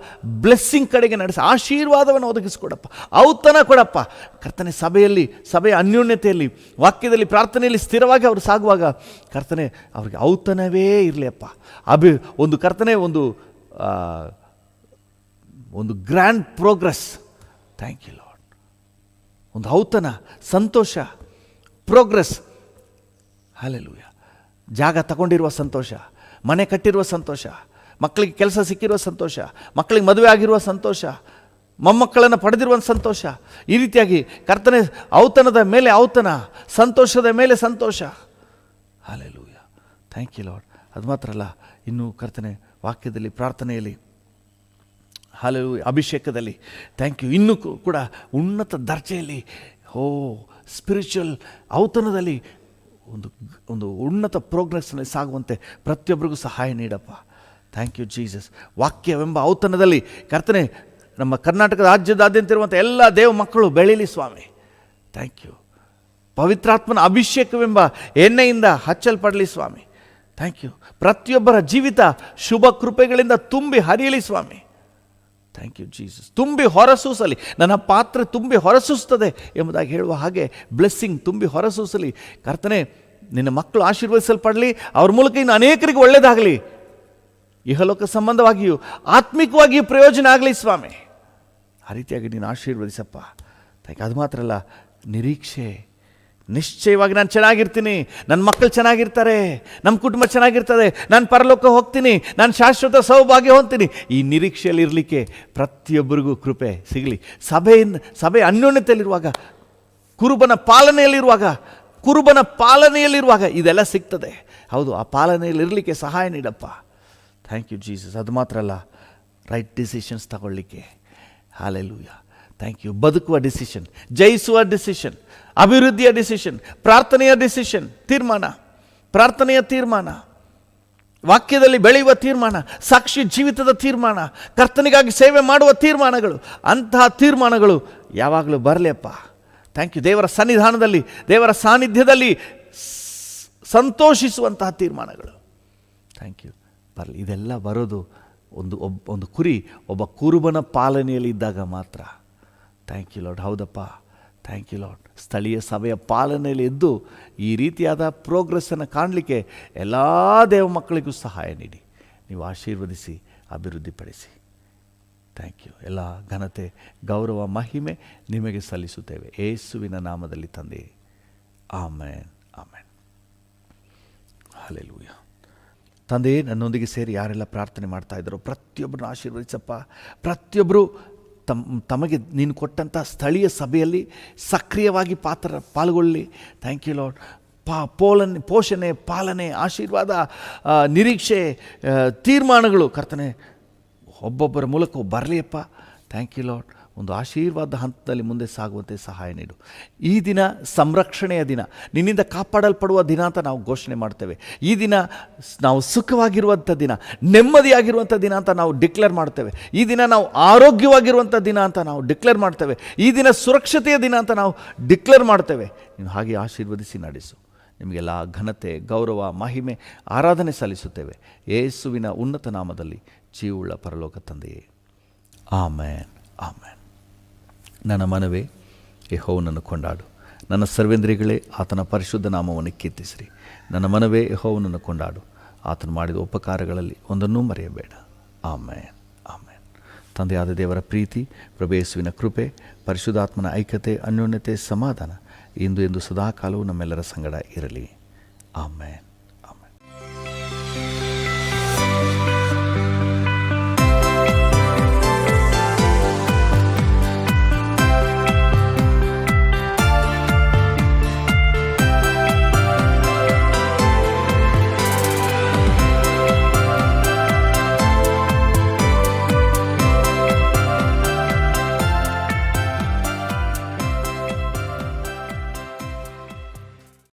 ಬ್ಲೆಸ್ಸಿಂಗ್ ಕಡೆಗೆ ನಡೆಸಿ, ಆಶೀರ್ವಾದವನ್ನು ಒದಗಿಸಿಕೊಡಪ್ಪ, ಔತಣ ಕೊಡಪ್ಪ ಕರ್ತನೆ. ಸಭೆಯ ಅನ್ಯೋನ್ಯತೆಯಲ್ಲಿ, ವಾಕ್ಯದಲ್ಲಿ, ಪ್ರಾರ್ಥನೆಯಲ್ಲಿ ಸ್ಥಿರವಾಗಿ ಅವರು ಸಾಗುವಾಗ ಕರ್ತನೆ, ಅವ್ರಿಗೆ ಔತಣವೇ ಇರಲಿ ಅಪ್ಪ. ಒಂದು ಕರ್ತನೆ, ಒಂದು grand progress. Thank you Lord. ಒಂದು ಔತಣ, ಸಂತೋಷ, ಪ್ರೋಗ್ರೆಸ್. ಹಲ್ಲೆಲೂಯಾ. ಜಾಗ ತಗೊಂಡಿರುವ ಸಂತೋಷ, ಮನೆ ಕಟ್ಟಿರುವ ಸಂತೋಷ, ಮಕ್ಕಳಿಗೆ ಕೆಲಸ ಸಿಕ್ಕಿರುವ ಸಂತೋಷ, ಮಕ್ಕಳಿಗೆ ಮದುವೆ ಆಗಿರುವ ಸಂತೋಷ, ಮೊಮ್ಮಕ್ಕಳನ್ನು ಪಡೆದಿರುವ ಸಂತೋಷ. ಈ ರೀತಿಯಾಗಿ ಕರ್ತನೆ, ಔತಣದ ಮೇಲೆ ಔತಣ, ಸಂತೋಷದ ಮೇಲೆ ಸಂತೋಷ. ಹಲ್ಲೆಲೂಯಾ. Thank you Lord. ಅದು ಮಾತ್ರ ಅಲ್ಲ, ಇನ್ನು ಕರ್ತನೆ ವಾಕ್ಯದಲ್ಲಿ, ಪ್ರಾರ್ಥನೆಯಲ್ಲಿ, ಹಲ್ಲೆಲೂಯಾ, ಅಭಿಷೇಕದಲ್ಲಿ, ಥ್ಯಾಂಕ್ ಯು, ಇನ್ನೂ ಕೂಡ ಉನ್ನತ ದರ್ಜೆಯಲ್ಲಿ, ಸ್ಪಿರಿಚುವಲ್ ಔತಣದಲ್ಲಿ ಒಂದು ಉನ್ನತ ಪ್ರೋಗ್ರೆಸ್ನಲ್ಲಿ ಸಾಗುವಂತೆ ಪ್ರತಿಯೊಬ್ಬರಿಗೂ ಸಹಾಯ ನೀಡಪ್ಪ. Thank you Jesus. ವಾಕ್ಯವೆಂಬ ಔತಣದಲ್ಲಿ ಕರ್ತನೆ, ನಮ್ಮ ಕರ್ನಾಟಕ ರಾಜ್ಯದಾದ್ಯಂತ ಇರುವಂಥ ಎಲ್ಲ ದೇವ ಮಕ್ಕಳು ಬೆಳೀಲಿ ಸ್ವಾಮಿ. Thank you. ಪವಿತ್ರಾತ್ಮನ ಅಭಿಷೇಕವೆಂಬ ಎಣ್ಣೆಯಿಂದ ಹಚ್ಚಲ್ಪಡಲಿ ಸ್ವಾಮಿ. Thank you. ಪ್ರತಿಯೊಬ್ಬರ ಜೀವಿತ ಶುಭ ಕೃಪೆಗಳಿಂದ ತುಂಬಿ ಹರಿಯಲಿ ಸ್ವಾಮಿ. Thank you Jesus. ತುಂಬಿ ಹೊರಸೂಸಲಿ, ನನ್ನ ಪಾತ್ರೆ ತುಂಬಿ ಹೊರಸೂಸ್ತದೆ ಎಂಬುದಾಗಿ ಹೇಳುವ ಹಾಗೆ ಬ್ಲೆಸ್ಸಿಂಗ್ ತುಂಬಿ ಹೊರಸೂಸಲಿ ಕರ್ತನೆ. ನಿನ್ನ ಮಕ್ಕಳು ಆಶೀರ್ವದಿಸಲ್ಪಡಲಿ, ಅವ್ರ ಮೂಲಕ ಇನ್ನು ಅನೇಕರಿಗೆ ಒಳ್ಳೆಯದಾಗಲಿ, ಇಹಲೋಕ ಸಂಬಂಧವಾಗಿಯೂ ಆತ್ಮಿಕವಾಗಿಯೂ ಪ್ರಯೋಜನ ಆಗಲಿ ಸ್ವಾಮಿ. ಆ ರೀತಿಯಾಗಿ ನೀನು ಆಶೀರ್ವದಿಸಪ್ಪ. ಅದು ಮಾತ್ರ ಅಲ್ಲ, ನಿರೀಕ್ಷೆ, ನಿಶ್ಚಯವಾಗಿ ನಾನು ಚೆನ್ನಾಗಿರ್ತೀನಿ, ನನ್ನ ಮಕ್ಕಳು ಚೆನ್ನಾಗಿರ್ತಾರೆ, ನಮ್ಮ ಕುಟುಂಬ ಚೆನ್ನಾಗಿರ್ತದೆ, ನಾನು ಪರಲೋಕ ಹೋಗ್ತೀನಿ, ನಾನು ಶಾಶ್ವತ ಸೌಭಾಗ್ಯ ಹೊಂದ್ತೀನಿ. ಈ ನಿರೀಕ್ಷೆಯಲ್ಲಿ ಇರಲಿಕ್ಕೆ ಪ್ರತಿಯೊಬ್ಬರಿಗೂ ಕೃಪೆ ಸಿಗಲಿ. ಸಭೆ ಅನ್ಯೋನ್ಯತೆಯಲ್ಲಿರುವಾಗ, ಕುರುಬನ ಪಾಲನೆಯಲ್ಲಿರುವಾಗ ಇದೆಲ್ಲ ಸಿಗ್ತದೆ. ಹೌದು, ಆ ಪಾಲನೆಯಲ್ಲಿ ಇರಲಿಕ್ಕೆ ಸಹಾಯ ನೀಡಪ್ಪ. Thank you Jesus. ಅದು ಮಾತ್ರ ಅಲ್ಲ, ರೈಟ್ ಡಿಸಿಷನ್ಸ್ ತಗೊಳ್ಳಿಕ್ಕೆ. ಹಲ್ಲೆಲೂಯಾ. Thank you. ಬದುಕುವ ಡಿಸಿಷನ್, ಜಯಿಸುವ ಡಿಸಿಷನ್, ಅಭಿವೃದ್ಧಿಯ ಡಿಸಿಷನ್, ಪ್ರಾರ್ಥನೆಯ ಡಿಸಿಷನ್, ಪ್ರಾರ್ಥನೆಯ ತೀರ್ಮಾನ, ವಾಕ್ಯದಲ್ಲಿ ಬೆಳೆಯುವ ತೀರ್ಮಾನ, ಸಾಕ್ಷಿ ಜೀವಿತದ ತೀರ್ಮಾನ, ಕರ್ತನಿಗಾಗಿ ಸೇವೆ ಮಾಡುವ ತೀರ್ಮಾನಗಳು, ಅಂತಹ ತೀರ್ಮಾನಗಳು ಯಾವಾಗಲೂ ಬರಲಿಯಪ್ಪ. Thank you. ದೇವರ ಸನ್ನಿಧಾನದಲ್ಲಿ, ದೇವರ ಸಾನ್ನಿಧ್ಯದಲ್ಲಿ ಸಂತೋಷಿಸುವಂತಹ ತೀರ್ಮಾನಗಳು, ಥ್ಯಾಂಕ್ ಯು, ಬರಲಿ. ಇದೆಲ್ಲ ಬರೋದು ಒಂದು ಕುರಿ ಒಬ್ಬ ಕುರುಬನ ಪಾಲನೆಯಲ್ಲಿ ಇದ್ದಾಗ ಮಾತ್ರ. Thank you Lord. ಹೌದಪ್ಪ, ಥ್ಯಾಂಕ್ ಯು ಲಾರ್ಡ್. ಸ್ಥಳೀಯ ಸಭೆಯ ಪಾಲನೆಯಲ್ಲಿ ಇದ್ದು ಈ ರೀತಿಯಾದ ಪ್ರೋಗ್ರೆಸ್ಸನ್ನು ಕಾಣಲಿಕ್ಕೆ ಎಲ್ಲ ದೇವ ಮಕ್ಕಳಿಗೂ ಸಹಾಯ ನೀಡಿ, ನೀವು ಆಶೀರ್ವದಿಸಿ ಅಭಿವೃದ್ಧಿಪಡಿಸಿ. Thank you. ಎಲ್ಲ ಘನತೆ, ಗೌರವ, ಮಹಿಮೆ ನಿಮಗೆ ಸಲ್ಲಿಸುತ್ತೇವೆ ಯೇಸುವಿನ ನಾಮದಲ್ಲಿ ತಂದೆ. Amen, amen. ಹಲ್ಲೆಲೂಯಾ. ತಂದೆ, ನನ್ನೊಂದಿಗೆ ಸೇರಿ ಯಾರೆಲ್ಲ ಪ್ರಾರ್ಥನೆ ಮಾಡ್ತಾ ಇದ್ದಾರೋ ಪ್ರತಿಯೊಬ್ಬರನ್ನು ಆಶೀರ್ವದಿಸಪ್ಪ. ಪ್ರತಿಯೊಬ್ಬರು ತಮಗೆ ನೀನು ಕೊಟ್ಟಂಥ ಸ್ಥಳೀಯ ಸಭೆಯಲ್ಲಿ ಸಕ್ರಿಯವಾಗಿ ಪಾಲ್ಗೊಳ್ಳಿ. Thank you lord. ಪೋಷಣೆ, ಪಾಲನೆ, ಆಶೀರ್ವಾದ, ನಿರೀಕ್ಷೆ, ತೀರ್ಮಾನಗಳು ಕರ್ತನೆ ಒಬ್ಬೊಬ್ಬರ ಮೂಲಕ ಬರಲಿಯಪ್ಪ. Thank you Lord. ಒಂದು ಆಶೀರ್ವಾದ ಹಂತದಲ್ಲಿ ಮುಂದೆ ಸಾಗುವಂತೆ ಸಹಾಯ ನೀಡು. ಈ ದಿನ ಸಂರಕ್ಷಣೆಯ ದಿನ, ನಿನ್ನಿಂದ ಕಾಪಾಡಲ್ಪಡುವ ದಿನ ಅಂತ ನಾವು ಘೋಷಣೆ ಮಾಡ್ತೇವೆ. ಈ ದಿನ ನಾವು ಸುಖವಾಗಿರುವಂಥ ದಿನ, ನೆಮ್ಮದಿಯಾಗಿರುವಂಥ ದಿನ ಅಂತ ನಾವು ಡಿಕ್ಲೇರ್ ಮಾಡ್ತೇವೆ. ಈ ದಿನ ನಾವು ಆರೋಗ್ಯವಾಗಿರುವಂಥ ದಿನ ಅಂತ ನಾವು ಡಿಕ್ಲೇರ್ ಮಾಡ್ತೇವೆ. ಈ ದಿನ ಸುರಕ್ಷತೆಯ ದಿನ ಅಂತ ನಾವು ಡಿಕ್ಲೇರ್ ಮಾಡ್ತೇವೆ. ನೀನು ಹಾಗೆ ಆಶೀರ್ವದಿಸಿ ನಡೆಸು. ನಿಮಗೆಲ್ಲ ಘನತೆ, ಗೌರವ, ಮಹಿಮೆ, ಆರಾಧನೆ ಸಲ್ಲಿಸುತ್ತೇವೆ ಯೇಸುವಿನ ಉನ್ನತ ನಾಮದಲ್ಲಿ, ಜೀವುಳ್ಳ ಪರಲೋಕ ತಂದೆಯೇ. ಆಮೇನ್, ಆಮೇನ್. ನನ್ನ ಮನವೇ ಯೆಹೋವನನ್ನು ಕೊಂಡಾಡು, ನನ್ನ ಸರ್ವೇಂದ್ರಿಯಗಳೇ ಆತನ ಪರಿಶುದ್ಧ ನಾಮವನ್ನು ಕೀರ್ತಿಸಿರಿ. ನನ್ನ ಮನವೇ ಯೆಹೋವನನ್ನು ಕೊಂಡಾಡು, ಆತನು ಮಾಡಿದ ಉಪಕಾರಗಳಲ್ಲಿ ಒಂದನ್ನೂ ಮರೆಯಬೇಡ. ಆಮೇನ್, ಆಮೇನ್. ತಂದೆಯಾದ ದೇವರ ಪ್ರೀತಿ, ಪ್ರಭು ಯೇಸುವಿನ ಕೃಪೆ, ಪರಿಶುದ್ಧಾತ್ಮನ ಐಕ್ಯತೆ, ಅನ್ಯೋನ್ಯತೆ, ಸಮಾಧಾನ ಇಂದು ಎಂದು ಸದಾಕಾಲವೂ ನಮ್ಮೆಲ್ಲರ ಸಂಗಡ ಇರಲಿ. ಆಮೇನ್.